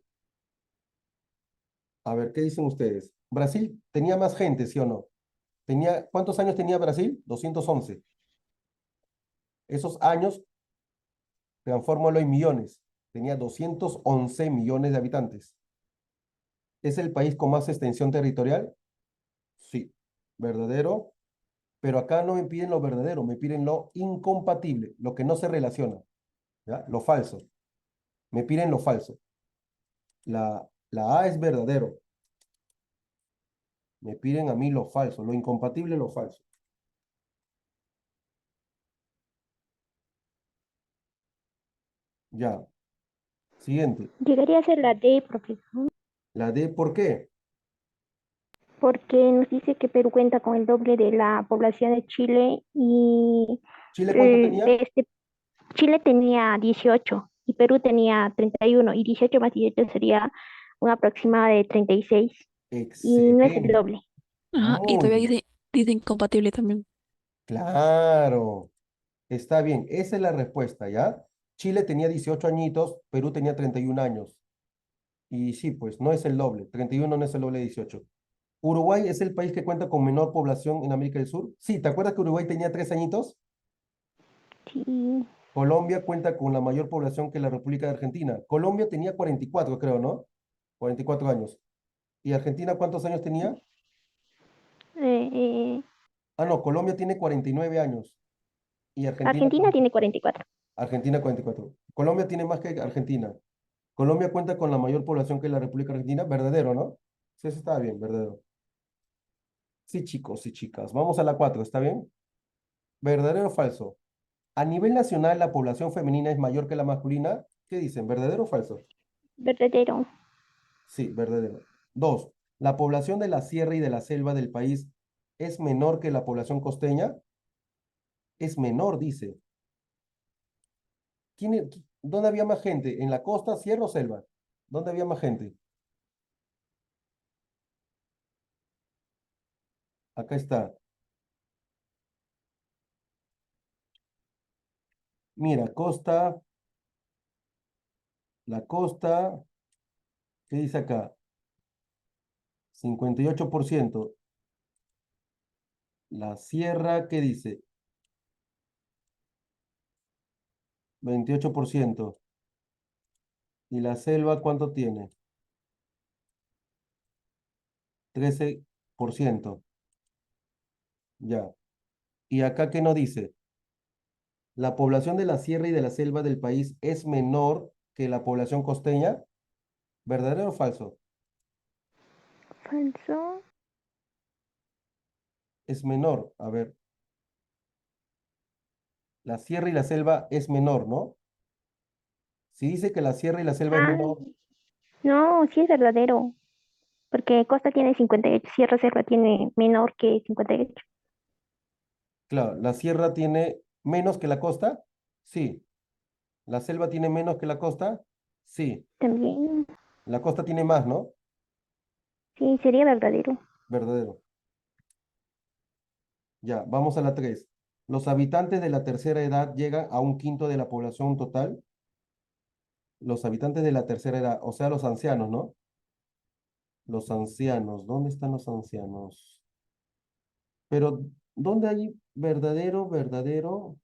A ver, ¿qué dicen ustedes? Brasil tenía más gente, ¿sí o no? ¿Cuántos años tenía Brasil? 211. Esos años, transfórmalo en millones. Tenía 211 millones de habitantes. ¿Es el país con más extensión territorial? Sí. ¿Verdadero? Pero acá no me piden lo verdadero, me piden lo incompatible, lo que no se relaciona, ¿ya? Lo falso. Me piden lo falso. La A es verdadero. Me piden a mí lo falso, lo incompatible, lo falso. Ya. Siguiente. Llegaría a ser la D, profesor, La D, ¿por qué? porque nos dice que Perú cuenta con el doble de la población de Chile y ¿Chile cuánto de tenía? este, Chile tenía 18 y Perú tenía 31 y 18 más 18 sería una aproximada de 36 y no es el Excelente. doble. Ajá, y Muy todavía bien. dice incompatible también. Claro. Está bien. Esa es la respuesta, ¿ya? Chile tenía 18 añitos, Perú tenía 31 años. Y sí, pues no es el doble. 31 no es el doble de 18. ¿Uruguay es el país que cuenta con menor población en América del Sur? Sí, ¿te acuerdas que Uruguay tenía 3 añitos? Sí, Colombia cuenta con la mayor población que la República de Argentina. Colombia tenía 44, creo, ¿no? 44 años. ¿Y Argentina cuántos años tenía? eh, eh, Ah, no, Colombia tiene 49 años. ¿Y Argentina Argentina cuánto? tiene 44. Argentina 44. Colombia tiene más que Argentina. Colombia cuenta con la mayor población que la República Argentina. Verdadero, ¿no? Sí, eso está bien, verdadero. Sí, chicos y chicas. Vamos a la 4, ¿está bien? ¿Verdadero o falso? A nivel nacional, la población femenina es mayor que la masculina. ¿Qué dicen? ¿Verdadero o falso? Verdadero. Sí, verdadero. Dos, la población de la sierra y de la selva del país es menor que la población costeña. Es menor, dice. ¿Dónde había más gente? ¿En la costa, sierra o selva? ¿Dónde había más gente? Acá está. Mira, la costa, ¿qué dice acá? 58%. La sierra, ¿qué dice? 28%. ¿Y la selva cuánto tiene? 13%. Ya. ¿Y acá qué nos dice? La población de la sierra y de la selva del país es menor que la población costeña. ¿Verdadero o falso? Falso. Es menor. A ver, la sierra y la selva es menor, ¿no? Si dice que la sierra y la selva es Ah, menor, no, sí es verdadero. porque costa tiene 58, Sierra Selva tiene menor que 58. Claro, la sierra tiene menos que la costa. Sí. La selva tiene menos que la costa. Sí. También, La costa tiene más, ¿no? sí, sería verdadero. Verdadero. Ya, vamos a la 3. Los habitantes de la tercera edad llegan a un quinto de la población total. Los habitantes de la tercera edad, o sea, los ancianos, ¿no? Los ancianos, ¿dónde están los ancianos? Pero, ¿dónde hay verdadero, verdadero?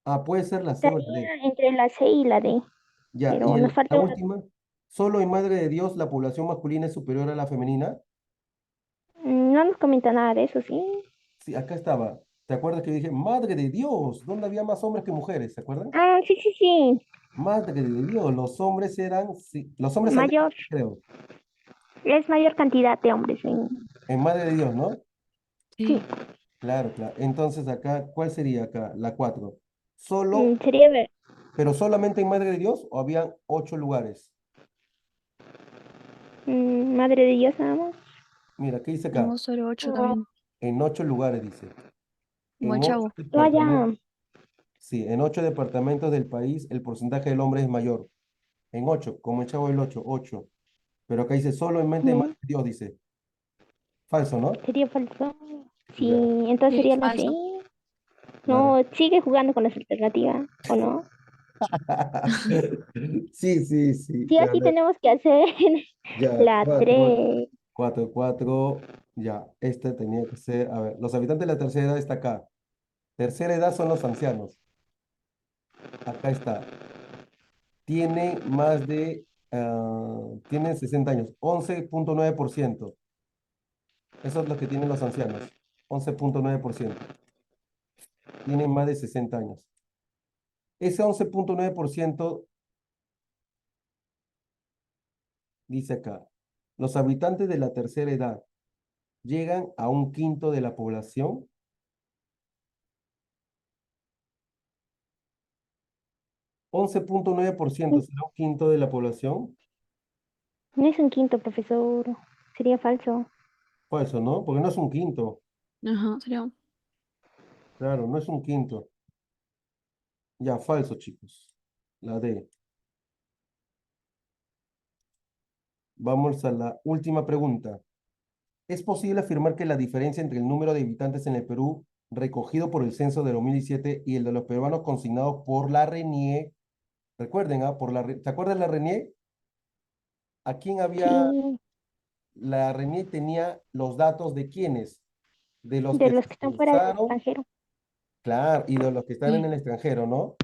Ah, puede ser la C o la D. Estaría entre la C y la D, Ya, pero y nos la falta una. última, solo en Madre de Dios la población masculina es superior a la femenina. No nos comenta nada de eso, ¿sí? Sí, acá estaba. ¿Te acuerdas que dije, Madre de Dios, ¿dónde había más hombres que mujeres? ¿Se acuerdan? Ah, sí, sí, sí. Madre de Dios, los hombres eran, sí, los hombres habían, Mayor, creo, es mayor cantidad de hombres en Madre de Dios, ¿no? sí. Sí. Claro, claro. Entonces acá, ¿cuál sería acá? La 4. Solo, Sería pero solamente en Madre de Dios o habían 8 lugares. Madre de Dios nada más. Mira, ¿qué dice acá? Tenemos solo 8 Oh, también. En 8 lugares, dice. En ocho Guachavo. departamentos, vaya, sí, en 8 departamentos del país el porcentaje del hombre es mayor. En 8, como el Chavo del 8, 8. Pero acá dice solamente en Madre de Dios, dice. Falso, ¿no? sería falso. Sí, Ya. entonces Sí, sería la C. falso. No, sigue jugando con las alternativas, ¿o no? Sí, sí, sí. Sí, A aquí ver, tenemos que hacer ya, la 4, 3. 4, 4. Ya, este tenía que ser. A ver, los habitantes de la tercera edad está acá. Tercera edad son los ancianos. Acá está. Tienen más de. Tienen 60 años. 11,9%. Eso es lo que tienen los ancianos. 11,9%. Tienen más de 60 años. Ese 11,9% dice acá. Los habitantes de la tercera edad llegan a un quinto de la población. 11,9% será un quinto de la población. No es un quinto, profesor. Sería falso. Falso, ¿no? Porque no es un quinto. Ajá, sería. Claro, no es un quinto. Ya, falso, chicos. La D. Vamos a la última pregunta. ¿Es posible afirmar que la diferencia entre el número de habitantes en el Perú recogido por el censo de 2017 y el de los peruanos consignados por la RENIE, recuerden, ¿te acuerdas de la RENIE? ¿A quién había, Sí, la RENIE tenía los datos de quiénes? De los de que se los que están fuera del censaron, extranjero. claro, y de los que están en Sí. el extranjero, ¿no?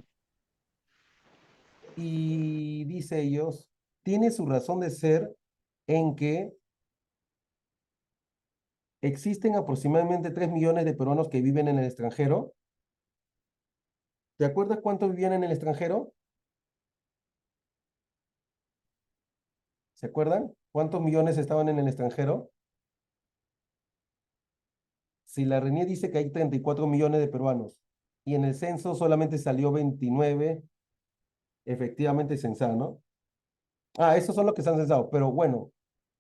Y dice ellos, tiene su razón de ser en que existen aproximadamente 3 millones de peruanos que viven en el extranjero. ¿Te acuerdas cuántos vivían en el extranjero? ¿Se acuerdan? ¿Cuántos millones estaban en el extranjero? Si la RENIE dice que hay 34 millones de peruanos y en el censo solamente salió 29 efectivamente censados, ¿no? Ah, esos son los que se han censado, pero bueno,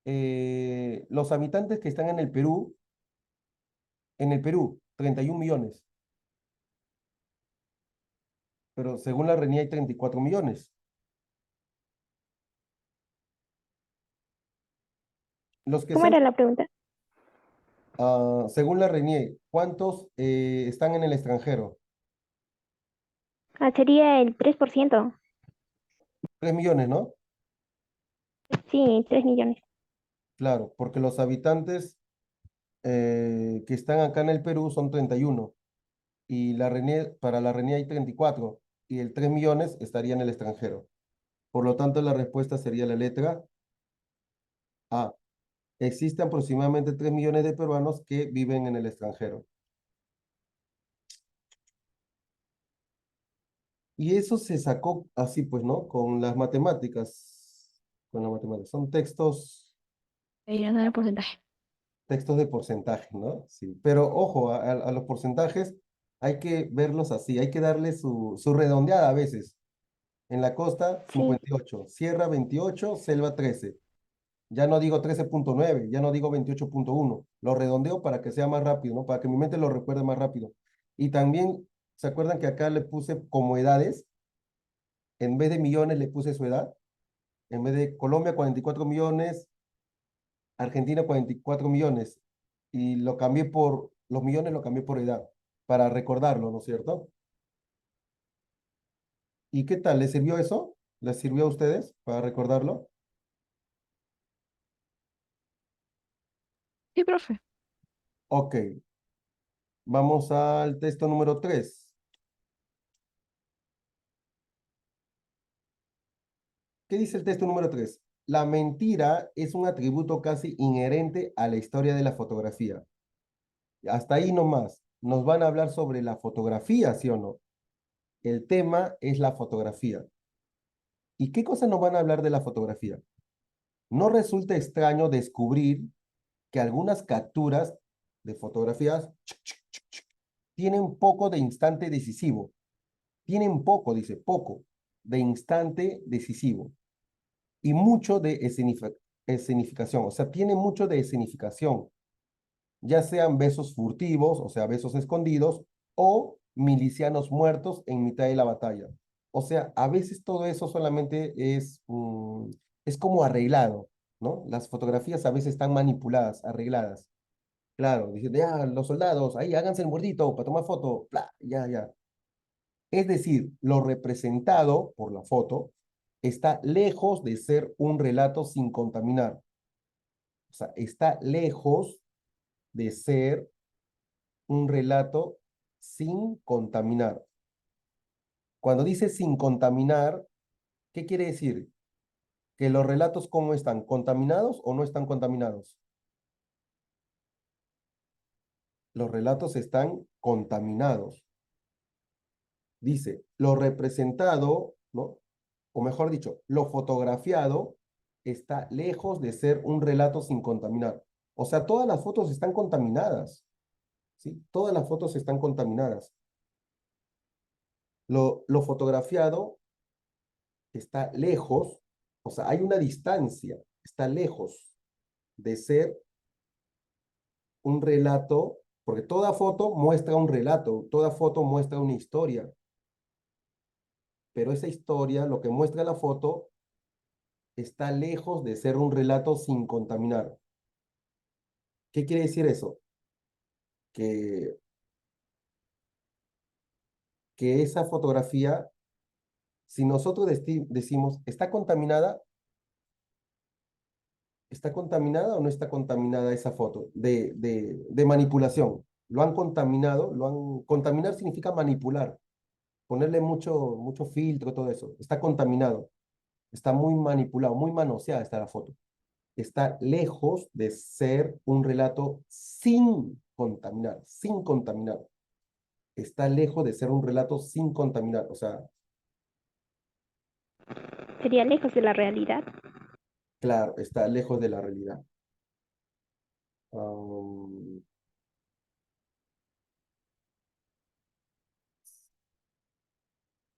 los habitantes que están en el Perú, 31 millones, pero según la RENIE hay 34 millones. Los que ¿Cómo se han, era la pregunta? según la RENIE, ¿cuántos están en el extranjero? Ah, sería el 3%. 3 millones, ¿no? Sí, 3 millones. Claro, porque los habitantes que están acá en el Perú son 31 y para la RENIE hay 34 y el 3 millones estaría en el extranjero. Por lo tanto, la respuesta sería la letra A. Existen aproximadamente 3 millones de peruanos que viven en el extranjero. Y eso se sacó así, pues, ¿no? Con las matemáticas. Con las matemáticas. Son Deberían dar el porcentaje. textos de porcentaje, ¿no? Sí. Pero ojo, a los porcentajes hay que verlos así, hay que darle su redondeada a veces. En la costa, Sí, 58, sierra 28, selva 13. Ya no digo 13.9, ya no digo 28.1. Lo redondeo para que sea más rápido, ¿no? Para que mi mente lo recuerde más rápido. Y también, ¿se acuerdan que acá le puse como edades? En vez de millones le puse su edad. En vez de Colombia 44 millones, Argentina 44 millones. Y lo cambié por, los millones lo cambié por edad, para recordarlo, ¿no es cierto? ¿Y qué tal? ¿Les sirvió eso? ¿Les sirvió a ustedes para recordarlo? Sí, profe. Ok, vamos al texto número 3. ¿Qué dice el texto número 3? La mentira es un atributo casi inherente a la historia de la fotografía. Hasta ahí nomás. Nos van a hablar sobre la fotografía, ¿sí o no? El tema es la fotografía. ¿Y qué cosas nos van a hablar de la fotografía? No resulta extraño descubrir que algunas capturas de fotografías tienen poco de instante decisivo. Tienen poco, dice, poco de instante decisivo. Y mucho de escenificación. O sea, tiene mucho de escenificación. Ya sean besos furtivos, o sea, besos escondidos, o milicianos muertos en mitad de la batalla. O sea, a veces todo eso solamente es como arreglado, ¿no? Las fotografías a veces están manipuladas, arregladas. Claro, dicen, ya, los soldados, ahí háganse el muerdito para tomar foto, bla, ya, ya. Es decir, lo representado por la foto está lejos de ser un relato sin contaminar. O sea, está lejos de ser un relato sin contaminar. Cuando dice sin contaminar, ¿qué quiere decir? Que los relatos, ¿cómo están? ¿Contaminados o no están contaminados? Los relatos están contaminados. Dice, lo representado, ¿no? O mejor dicho, lo fotografiado está lejos de ser un relato sin contaminar. O sea, todas las fotos están contaminadas, ¿sí? Todas las fotos están contaminadas. Lo fotografiado está lejos, o sea, hay una distancia, está lejos de ser un relato, porque toda foto muestra un relato, toda foto muestra una historia, pero esa historia, lo que muestra la foto, está lejos de ser un relato sin contaminar. ¿Qué quiere decir eso? Que, que esa fotografía, si nosotros decimos, ¿está contaminada o no está contaminada esa foto de manipulación? Lo han contaminado, contaminar significa manipular, ponerle mucho filtro, todo eso. Está contaminado, está muy manipulado, muy manoseada está la foto. Está lejos de ser un relato sin contaminar, sin contaminar. Está lejos de ser un relato sin contaminar. O sea, Sería lejos de la realidad. claro, está lejos de la realidad. Um,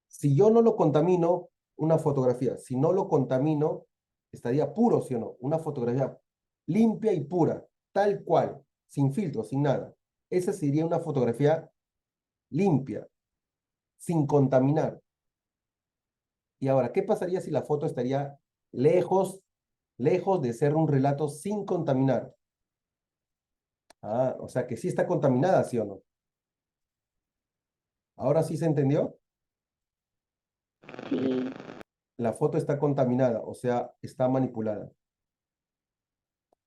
si yo no lo contamino, una fotografía, si no lo contamino, estaría puro, ¿sí o no? Una fotografía limpia y pura, tal cual, sin filtro, sin nada. Esa sería una fotografía limpia, sin contaminar. Y ahora, ¿qué pasaría si la foto estaría lejos, lejos de ser un relato sin contaminar? Ah, o sea que sí está contaminada, ¿sí o no? ¿Ahora sí se entendió? Sí, La foto está contaminada, o sea, está manipulada.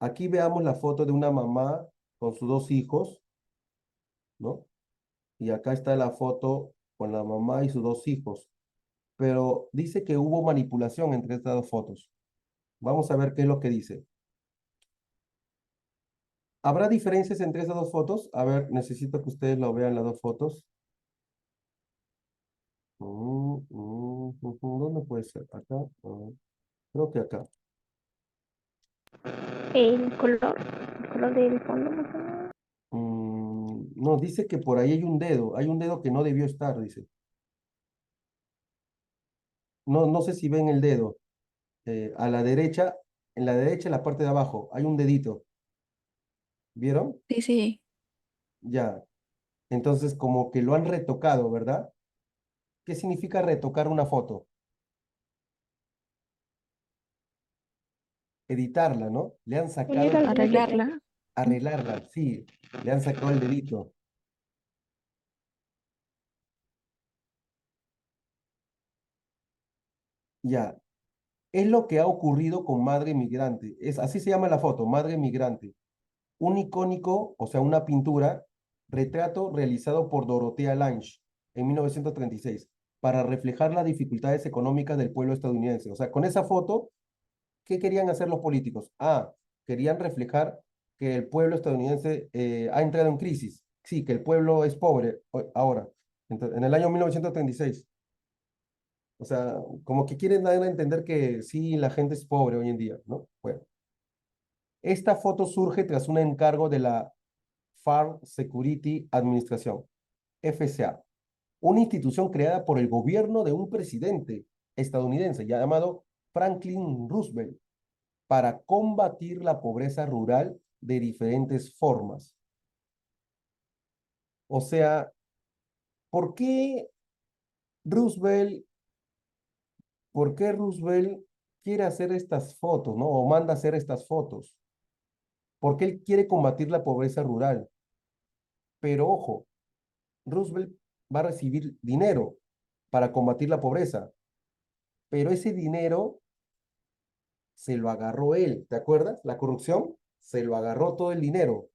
Aquí veamos la foto de una mamá con sus dos hijos, ¿no? Y acá está la foto con la mamá y sus dos hijos. Pero dice que hubo manipulación entre estas dos fotos. Vamos a ver qué es lo que dice. ¿Habrá diferencias entre esas dos fotos? A ver, necesito que ustedes lo vean las dos fotos. ¿Dónde puede ser? Acá. Creo que acá. el color del fondo más o menos. No, dice que por ahí hay un dedo que no debió estar, dice. No, no sé si ven el dedo. A la derecha, En la derecha, en la parte de abajo, hay un dedito. ¿Vieron? Sí, sí. Ya. Entonces, como que lo han retocado, ¿verdad? ¿Qué significa retocar una foto? Editarla, ¿no? Le han sacado Tener el... algunos detalles. Arreglarla. Arreglarla, sí. Le han sacado el dedito. Ya. Es lo que ha ocurrido con Madre Migrante. Así se llama la foto, Madre Migrante. Un icónico, o sea, una pintura, retrato realizado por Dorothea Lange en 1936 para reflejar las dificultades económicas del pueblo estadounidense. O sea, con esa foto, ¿qué querían hacer los políticos? Querían reflejar que el pueblo estadounidense ha entrado en crisis. Sí, que el pueblo es pobre ahora, en el año 1936. O sea, como que quieren dar a entender que sí, la gente es pobre hoy en día, ¿no? Bueno, esta foto surge tras un encargo de la Farm Security Administration, FCA, una institución creada por el gobierno de un presidente estadounidense llamado Franklin Roosevelt para combatir la pobreza rural de diferentes formas. O sea, ¿por qué Roosevelt, por qué Roosevelt quiere hacer estas fotos, ¿no? O manda hacer estas fotos? Porque él quiere combatir la pobreza rural. Pero ojo, Roosevelt va a recibir dinero para combatir la pobreza, pero ese dinero se lo agarró él, ¿te acuerdas? La corrupción se lo agarró todo el dinero.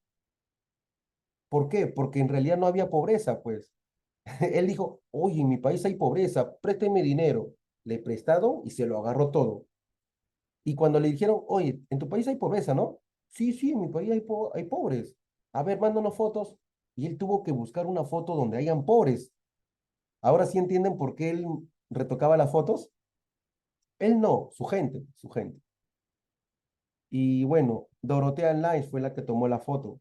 ¿Por qué? Porque en realidad no había pobreza, pues. Él dijo, oye, en mi país hay pobreza, présteme dinero. Le prestado y se lo agarró todo. Y cuando le dijeron, oye, en tu país hay pobreza, ¿no? Sí, sí, en mi país hay pobres. A ver, mándanos fotos. Y él tuvo que buscar una foto donde hayan pobres. Ahora sí entienden por qué él retocaba las fotos. Él no, su gente, su gente. Y bueno, Dorothea Lange fue la que tomó la foto.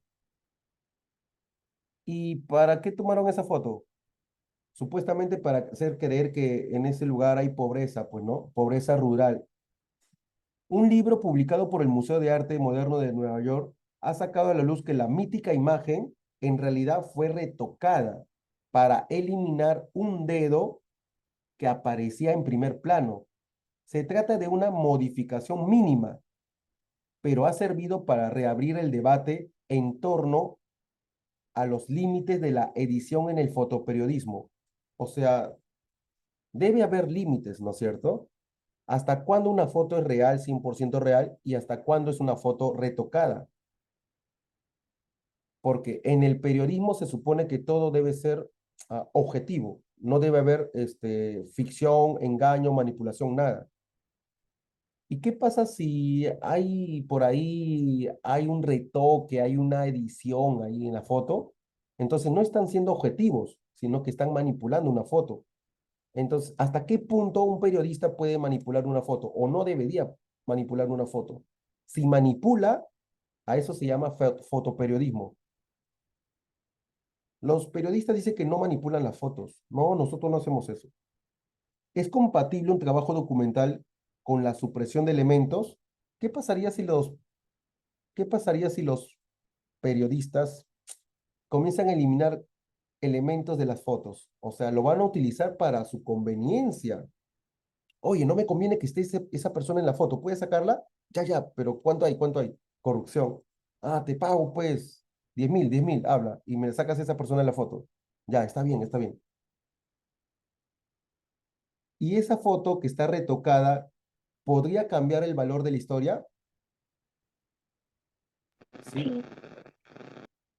¿Y para qué tomaron esa foto? Supuestamente para hacer creer que en ese lugar hay pobreza, pues no, pobreza rural. Un libro publicado por el Museo de Arte Moderno de Nueva York ha sacado a la luz que la mítica imagen en realidad fue retocada para eliminar un dedo que aparecía en primer plano. Se trata de una modificación mínima, pero ha servido para reabrir el debate en torno a los límites de la edición en el fotoperiodismo. O sea, debe haber límites, ¿no es cierto? ¿Hasta cuándo una foto es real, 100% real, y hasta cuándo es una foto retocada? Porque en el periodismo se supone que todo debe ser objetivo, no debe haber ficción, engaño, manipulación, nada. ¿Y qué pasa si hay por ahí, hay un retoque, hay una edición ahí en la foto? Entonces no están siendo objetivos, sino que están manipulando una foto. Entonces, ¿hasta qué punto un periodista puede manipular una foto o no debería manipular una foto? Si manipula, a eso se llama fotoperiodismo. Los periodistas dicen que no manipulan las fotos. No, nosotros no hacemos eso. ¿Es compatible un trabajo documental con la supresión de elementos? ¿Qué pasaría si los, qué pasaría si los periodistas comienzan a eliminar elementos de las fotos? O sea, lo van a utilizar para su conveniencia. Oye, no me conviene que esté esa persona en la foto. ¿Puedes sacarla? Ya, ya, pero ¿cuánto hay? ¿Cuánto hay? Corrupción. Te pago, pues, 10.000, 10.000, habla, y me sacas a esa persona en la foto. Ya, está bien, está bien. Y esa foto que está retocada, ¿podría cambiar el valor de la historia? Sí.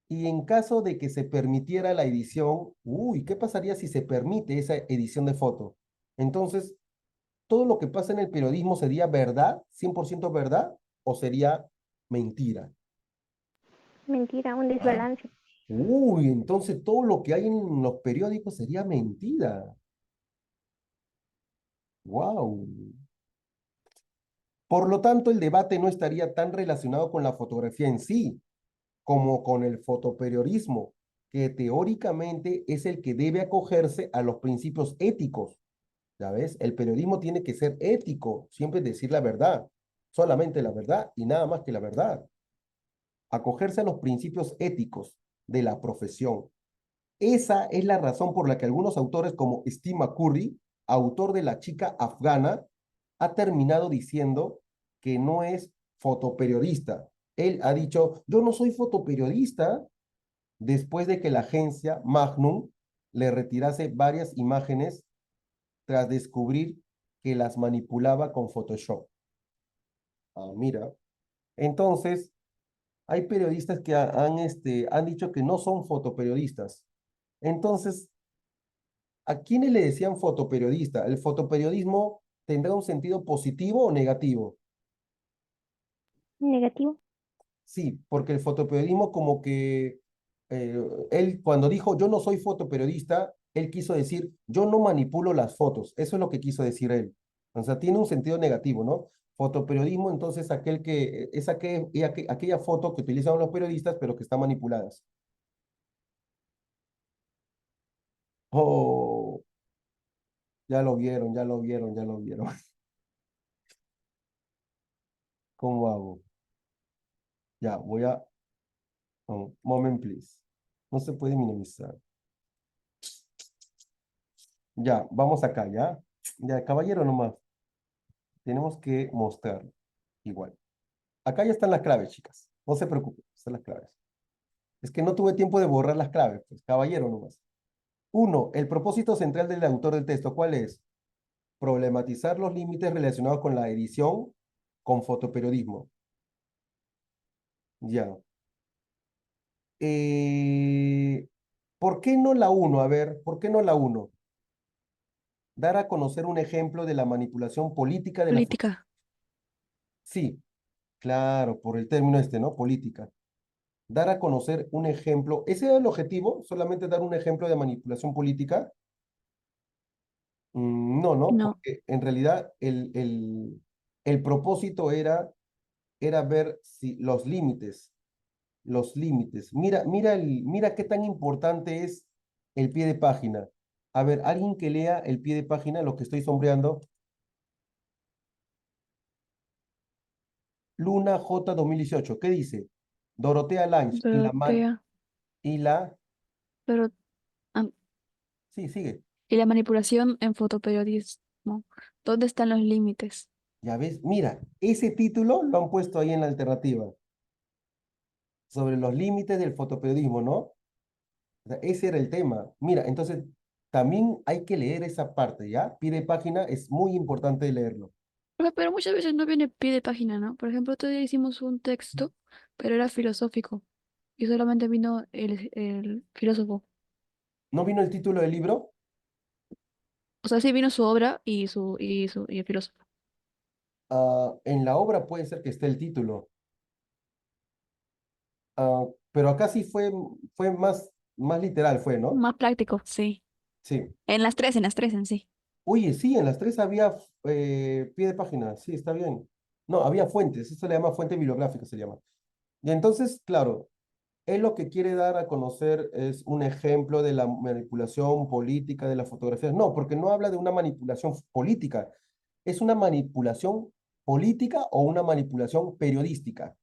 Sí, Y en caso de que se permitiera la edición, uy, ¿qué pasaría si se permite esa edición de foto? Entonces, ¿todo lo que pasa en el periodismo sería verdad, 100% verdad, o sería mentira? mentira, un desbalance. Uy, entonces todo lo que hay en los periódicos sería mentira. Wow. Por lo tanto, el debate no estaría tan relacionado con la fotografía en sí, como con el fotoperiodismo, que teóricamente es el que debe acogerse a los principios éticos. ¿Ya ves? El periodismo tiene que ser ético, siempre decir la verdad. solamente la verdad y nada más que la verdad. Acogerse a los principios éticos de la profesión. Esa es la razón por la que algunos autores como Steve McCurry, autor de La chica afgana, ha terminado diciendo que no es fotoperiodista. Él ha dicho, yo no soy fotoperiodista, después de que la agencia Magnum le retirase varias imágenes tras descubrir que las manipulaba con Photoshop. Ah, mira. Entonces, hay periodistas que han dicho que no son fotoperiodistas. Entonces, ¿a quiénes le decían fotoperiodista? ¿El fotoperiodismo tendrá un sentido positivo o negativo? Negativo. Sí, porque el fotoperiodismo como que él cuando dijo yo no soy fotoperiodista, él quiso decir yo no manipulo las fotos. Eso es lo que quiso decir él. O sea, tiene un sentido negativo, ¿no? Fotoperiodismo, entonces aquella foto que utilizan los periodistas, pero que están manipuladas. Oh, ya lo vieron, ya lo vieron, ya lo vieron. ¿Cómo hago? Ya, voy a... moment, please. No se puede minimizar. Ya, vamos acá, ¿ya? Ya, caballero nomás. Tenemos que mostrar igual. Acá ya están las claves, chicas. No se preocupen, están las claves. Es que no tuve tiempo de borrar las claves, pues, caballero nomás. Uno, el propósito central del autor del texto, ¿cuál es? Problematizar los límites relacionados con la edición con fotoperiodismo. Ya. Eh, ¿Por qué no la uno? A ver, ¿por qué no la uno? Dar a conocer un ejemplo de la manipulación política de la... Política. Sí, claro, por el término ¿no? Política. Dar a conocer un ejemplo. ¿Ese era el objetivo? ¿Solamente dar un ejemplo de manipulación política? No, no, No. porque en realidad el propósito era ver si los límites. Mira qué tan importante es el pie de página. A ver, alguien que lea el pie de página, lo que estoy sombreando. Luna J 2018, ¿qué dice? Dorotea Lange Dorotea. y la, Pero, ah, sí, sigue. y la manipulación en fotoperiodismo. ¿Dónde están los límites? Ya ves, mira, ese título lo han puesto ahí en la alternativa, sobre los límites del fotoperiodismo, ¿no? O sea, ese era el tema. Mira, entonces también hay que leer esa parte, ¿ya? Pie de página es muy importante leerlo. Pero muchas veces no viene pie de página, ¿no? Por ejemplo, otro día hicimos un texto, pero era filosófico. Y solamente vino el filósofo. ¿No vino el título del libro? O sea, sí vino su obra y el filósofo. Ah, en la obra puede ser que esté el título. Ah, pero acá sí fue más literal, fue, ¿no? Más práctico, sí. Sí. En las tres en sí. Oye, sí, en las tres había pie de página, sí, está bien. No, había fuentes, eso se le llama fuente bibliográfica, se llama. Y entonces, claro, él lo que quiere dar a conocer es un ejemplo de la manipulación política de las fotografías. No, porque no habla de una manipulación política, es una manipulación política o una manipulación periodística.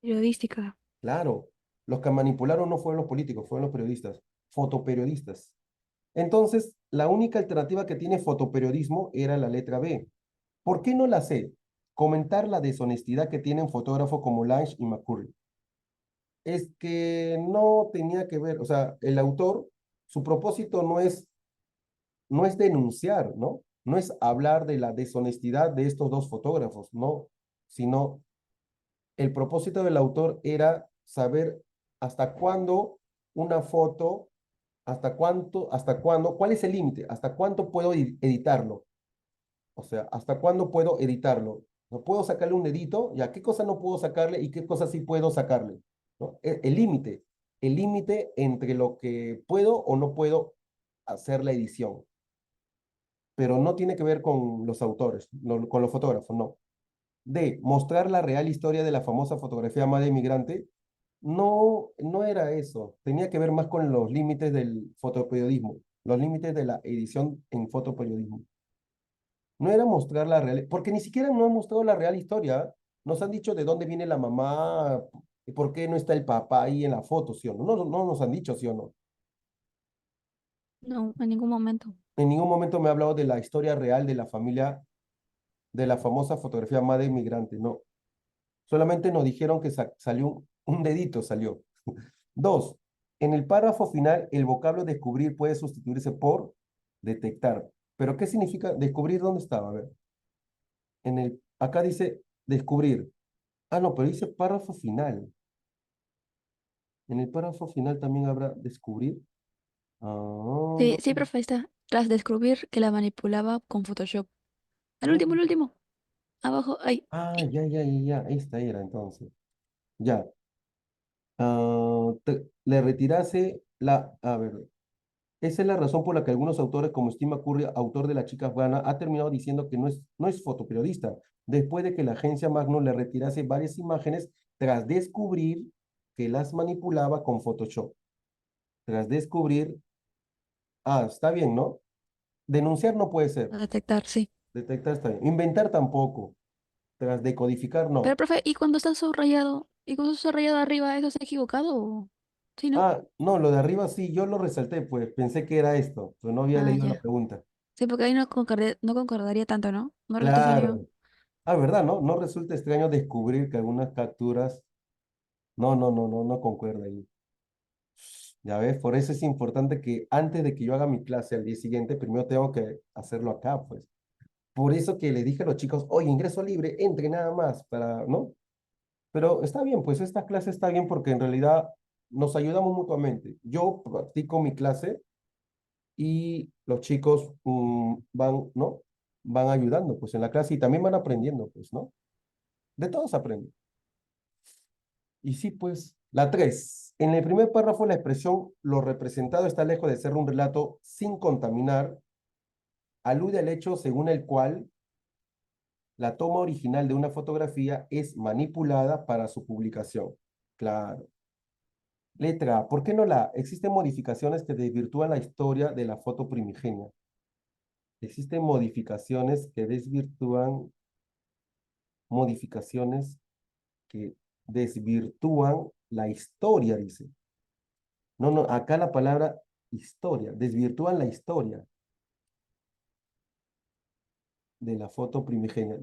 Periodística. Claro, los que manipularon no fueron los políticos, fueron los periodistas, fotoperiodistas. Entonces, la única alternativa que tiene fotoperiodismo era la letra B. ¿Por qué no la C? Comentar la deshonestidad que tienen fotógrafos como Lange y McCurry. Es que no tenía que ver, o sea, el autor, su propósito no es denunciar, ¿no? No es hablar de la deshonestidad de estos dos fotógrafos, no, sino el propósito del autor era saber hasta cuándo una foto, hasta cuándo, cuál es el límite, hasta cuánto puedo editarlo. O sea, hasta cuándo puedo editarlo. No puedo sacarle un dedito, ya qué cosa no puedo sacarle y qué cosa sí puedo sacarle. ¿No? El límite entre lo que puedo o no puedo hacer la edición. Pero no tiene que ver con los autores, con los fotógrafos, no. De mostrar la real historia de la famosa fotografía Madre Migrante, no era eso. Tenía que ver más con los límites del fotoperiodismo, los límites de la edición en fotoperiodismo. No era mostrar la real, porque ni siquiera nos han mostrado la real historia. Nos han dicho de dónde viene la mamá, y por qué no está el papá ahí en la foto, ¿sí o no? No nos han dicho, ¿sí o no? No, en ningún momento. En ningún momento me ha hablado de la historia real de la familia, de la famosa fotografía Madre Inmigrante, no. Solamente nos dijeron que salió un dedito, salió. Dos, en el párrafo final, el vocablo descubrir puede sustituirse por detectar. ¿Pero qué significa descubrir? ¿Dónde estaba? A ver. Acá dice descubrir. Ah, no, pero dice párrafo final. En el párrafo final también habrá descubrir. Ah, Sí, no. sí, profe, ahí está. Tras descubrir que la manipulaba con Photoshop. El No. último, el último. Abajo, ahí. Ah, ya. Esta era entonces. Ya. Le retirase la. A ver. Esa es la razón por la que algunos autores, como Steve Curry, autor de La chica afgana, ha terminado diciendo que no es fotoperiodista, después de que la agencia Magnum le retirase varias imágenes tras descubrir que las manipulaba con Photoshop. Tras descubrir, está bien, ¿no? Denunciar no puede ser, A detectar, sí. detectar está bien, inventar tampoco, tras decodificar Pero, no. profe, ¿y cuando está subrayado? ¿Y cuando está subrayado arriba, eso está equivocado? Sí, ¿no? No, lo de arriba sí, yo lo resalté, pues pensé que era esto, pero no había Ah, leído la ya. pregunta. Sí, porque ahí no concordaría tanto, ¿no? No resulta extraño. Claro. ¿Verdad, no? No resulta extraño descubrir que algunas capturas no concuerda ahí. Ya ves, por eso es importante que antes de que yo haga mi clase al día siguiente, primero tengo que hacerlo acá, pues. Por eso que le dije a los chicos, oye, ingreso libre, entre nada más, para, ¿no? Pero está bien, pues esta clase está bien porque en realidad nos ayudamos mutuamente. Yo practico mi clase y los chicos van, ¿no? Van ayudando, pues, en la clase y también van aprendiendo, pues, ¿no? De todos aprenden. Y sí, pues, la 3. En el primer párrafo, la expresión lo representado está lejos de ser un relato sin contaminar, alude al hecho según el cual la toma original de una fotografía es manipulada para su publicación. Claro. Letra A. ¿Por qué no la A? Existen modificaciones que desvirtúan la historia de la foto primigenia. Existen modificaciones que desvirtúan la historia, dice. No, acá la palabra historia, desvirtúan la historia de la foto primigenia.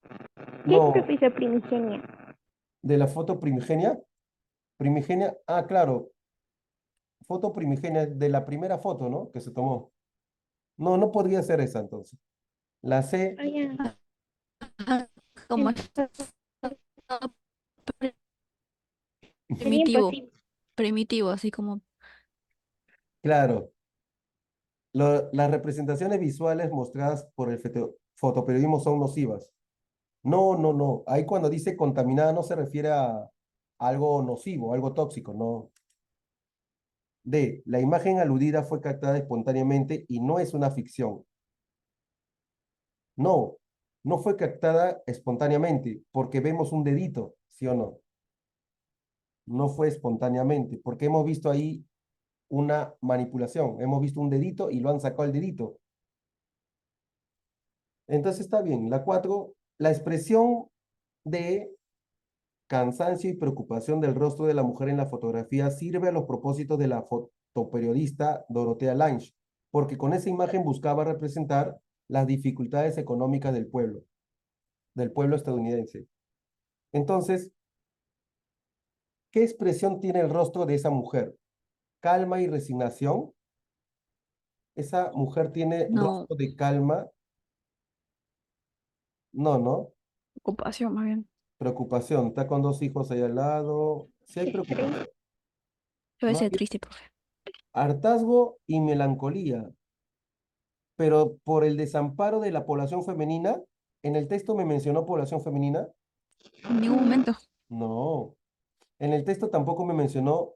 ¿Qué es No, profesor primigenia? de la foto primigenia. Primigenia, claro, foto primigenia de la primera foto, ¿no? Que se tomó. No podría ser esa entonces. La C, Ah, ya. Ah, como Entonces, sería primitivo, imposible. primitivo, así como, claro, las representaciones visuales mostradas por el fotoperiodismo son nocivas. No. Ahí cuando dice contaminada no se refiere a algo nocivo, algo tóxico, no. D. La imagen aludida fue captada espontáneamente y no es una ficción. No, no fue captada espontáneamente porque vemos un dedito, ¿sí o no? No fue espontáneamente porque hemos visto ahí una manipulación. Hemos visto un dedito y lo han sacado el dedito. Entonces está bien. La 4, la expresión de cansancio y preocupación del rostro de la mujer en la fotografía sirve a los propósitos de la fotoperiodista Dorothea Lange, porque con esa imagen buscaba representar las dificultades económicas del pueblo estadounidense. Entonces, ¿qué expresión tiene el rostro de esa mujer? ¿Calma y resignación? ¿Esa mujer tiene no, rostro de calma? No. ocupación más bien. Preocupación. Está con dos hijos ahí al lado. Sí hay Estrés. preocupación. Debe No ser hay triste, profe. hartazgo y melancolía. Pero por el desamparo de la población femenina, en el texto me mencionó población femenina. En ningún momento. No. En el texto tampoco me mencionó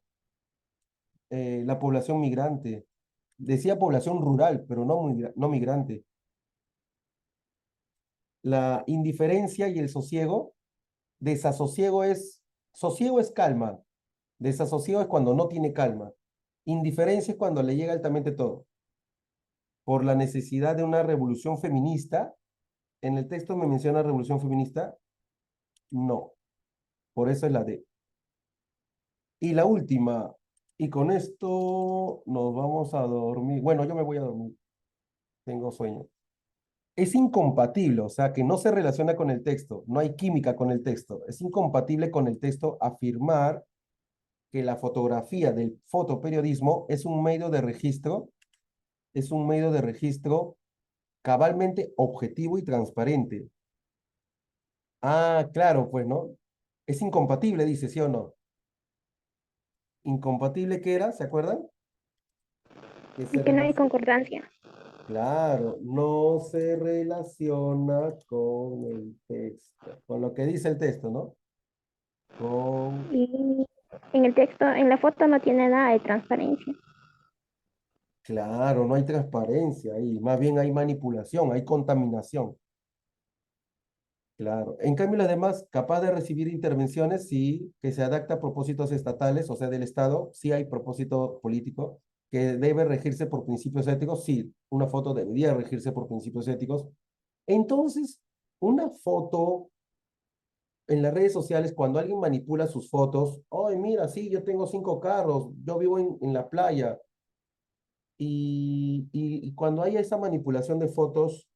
la población migrante. Decía población rural, pero no migrante. La indiferencia y el sosiego. Sosiego es calma. Desasosiego es cuando no tiene calma. Indiferencia es cuando le llega altamente todo. por la necesidad de una revolución feminista. ¿En el texto me menciona revolución feminista? No, por eso es la D. Y la última, y con esto nos vamos a dormir. Bueno, yo me voy a dormir, tengo sueño. Es incompatible, o sea, que no se relaciona con el texto, no hay química con el texto. Es incompatible con el texto afirmar que la fotografía del fotoperiodismo es un medio de registro cabalmente objetivo y transparente. Ah, claro, pues, ¿no? Es incompatible, dice, ¿sí o no? Incompatible que era, ¿se acuerdan? Que se Y que no hay relaciona. concordancia. Claro, no se relaciona con el texto, con lo que dice el texto, ¿no? Con, Y en el texto, en la foto no tiene nada de transparencia. claro, no hay transparencia ahí, más bien hay manipulación, hay contaminación. Claro. En cambio, las demás, capaz de recibir intervenciones, sí, que se adapta a propósitos estatales, o sea, del Estado, sí hay propósito político, que debe regirse por principios éticos, sí, una foto debería regirse por principios éticos. Entonces, una foto en las redes sociales, cuando alguien manipula sus fotos, ay, mira, sí, yo tengo 5 carros, yo vivo en la playa, y cuando hay esa manipulación de fotos,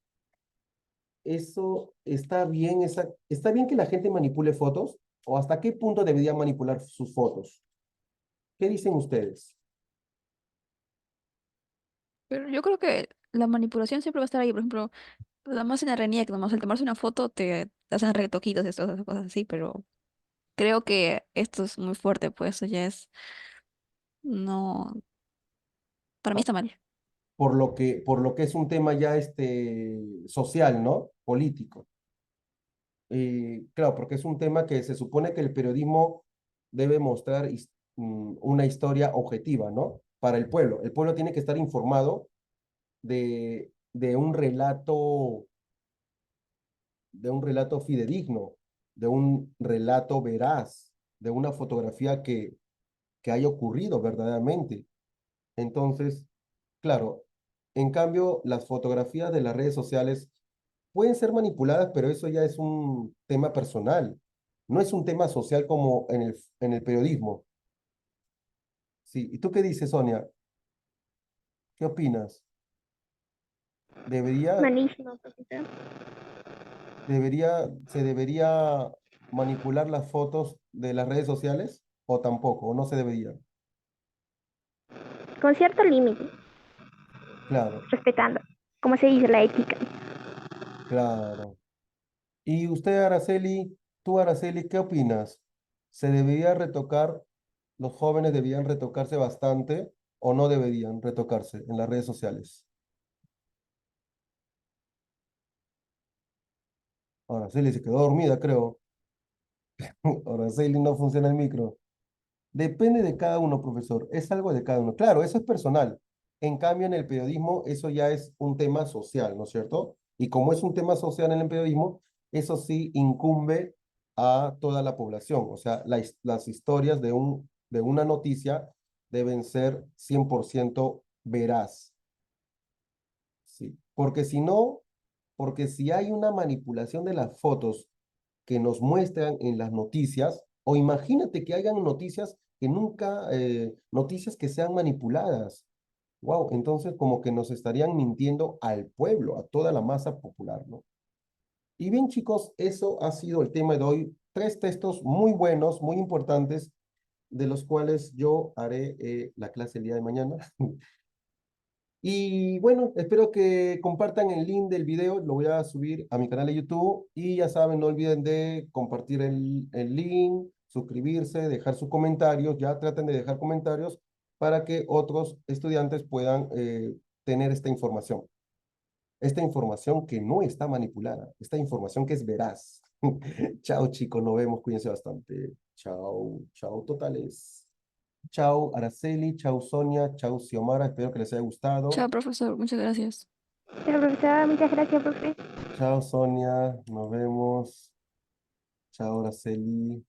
eso está bien que la gente manipule fotos, o hasta qué punto debería manipular sus fotos. ¿Qué dicen ustedes? Pero yo creo que la manipulación siempre va a estar ahí. Por ejemplo, la más en la RENIEC, nomás al tomarse una foto te hacen retoquitos y todas esas cosas así, pero creo que esto es muy fuerte, pues eso ya es, no, para mí Ah, está mal. por lo que es un tema ya social, ¿no? Político. Claro, porque es un tema que se supone que el periodismo debe mostrar una historia objetiva, ¿no? Para el pueblo. El pueblo tiene que estar informado de un relato fidedigno, de un relato veraz, de una fotografía que haya ocurrido verdaderamente. Entonces, claro, en cambio, las fotografías de las redes sociales pueden ser manipuladas, pero eso ya es un tema personal. No es un tema social como en el periodismo. Sí. ¿Y tú qué dices, Sonia? ¿Qué opinas? ¿Debería, Malísimo, profesor. se debería manipular las fotos de las redes sociales o tampoco, o no se debería? Con cierto límite, Claro, respetando, como se dice, la ética. claro. Y usted, Araceli, ¿qué opinas? ¿Se debería retocar, los jóvenes deberían retocarse bastante o no deberían retocarse en las redes sociales? Araceli se quedó dormida, creo. Araceli, no funciona el micro. Depende de cada uno, profesor. Es algo de cada uno. Claro, eso es personal. En cambio, en el periodismo, eso ya es un tema social, ¿no es cierto? Y como es un tema social en el periodismo, eso sí incumbe a toda la población. O sea, las historias de una noticia deben ser 100% veraz. Sí. Porque si hay una manipulación de las fotos que nos muestran en las noticias, o imagínate que hayan noticias que nunca, noticias que sean manipuladas. Wow, entonces como que nos estarían mintiendo al pueblo, a toda la masa popular, ¿no? Y bien, chicos, eso ha sido el tema de hoy. 3 textos muy buenos, muy importantes, de los cuales yo haré la clase el día de mañana. Y bueno, espero que compartan el link del video, lo voy a subir a mi canal de YouTube y ya saben, no olviden de compartir el link, suscribirse, dejar sus comentarios, ya traten de dejar comentarios para que otros estudiantes puedan tener esta información que no está manipulada, esta información que es veraz. Chao chicos, nos vemos, cuídense bastante. Chao, chao totales. Chao Araceli, chao Sonia, chao Xiomara, espero que les haya Chao, gustado. profesor, muchas gracias. Pero profesora, muchas gracias, profe. Chao Sonia, nos vemos. Chao Araceli.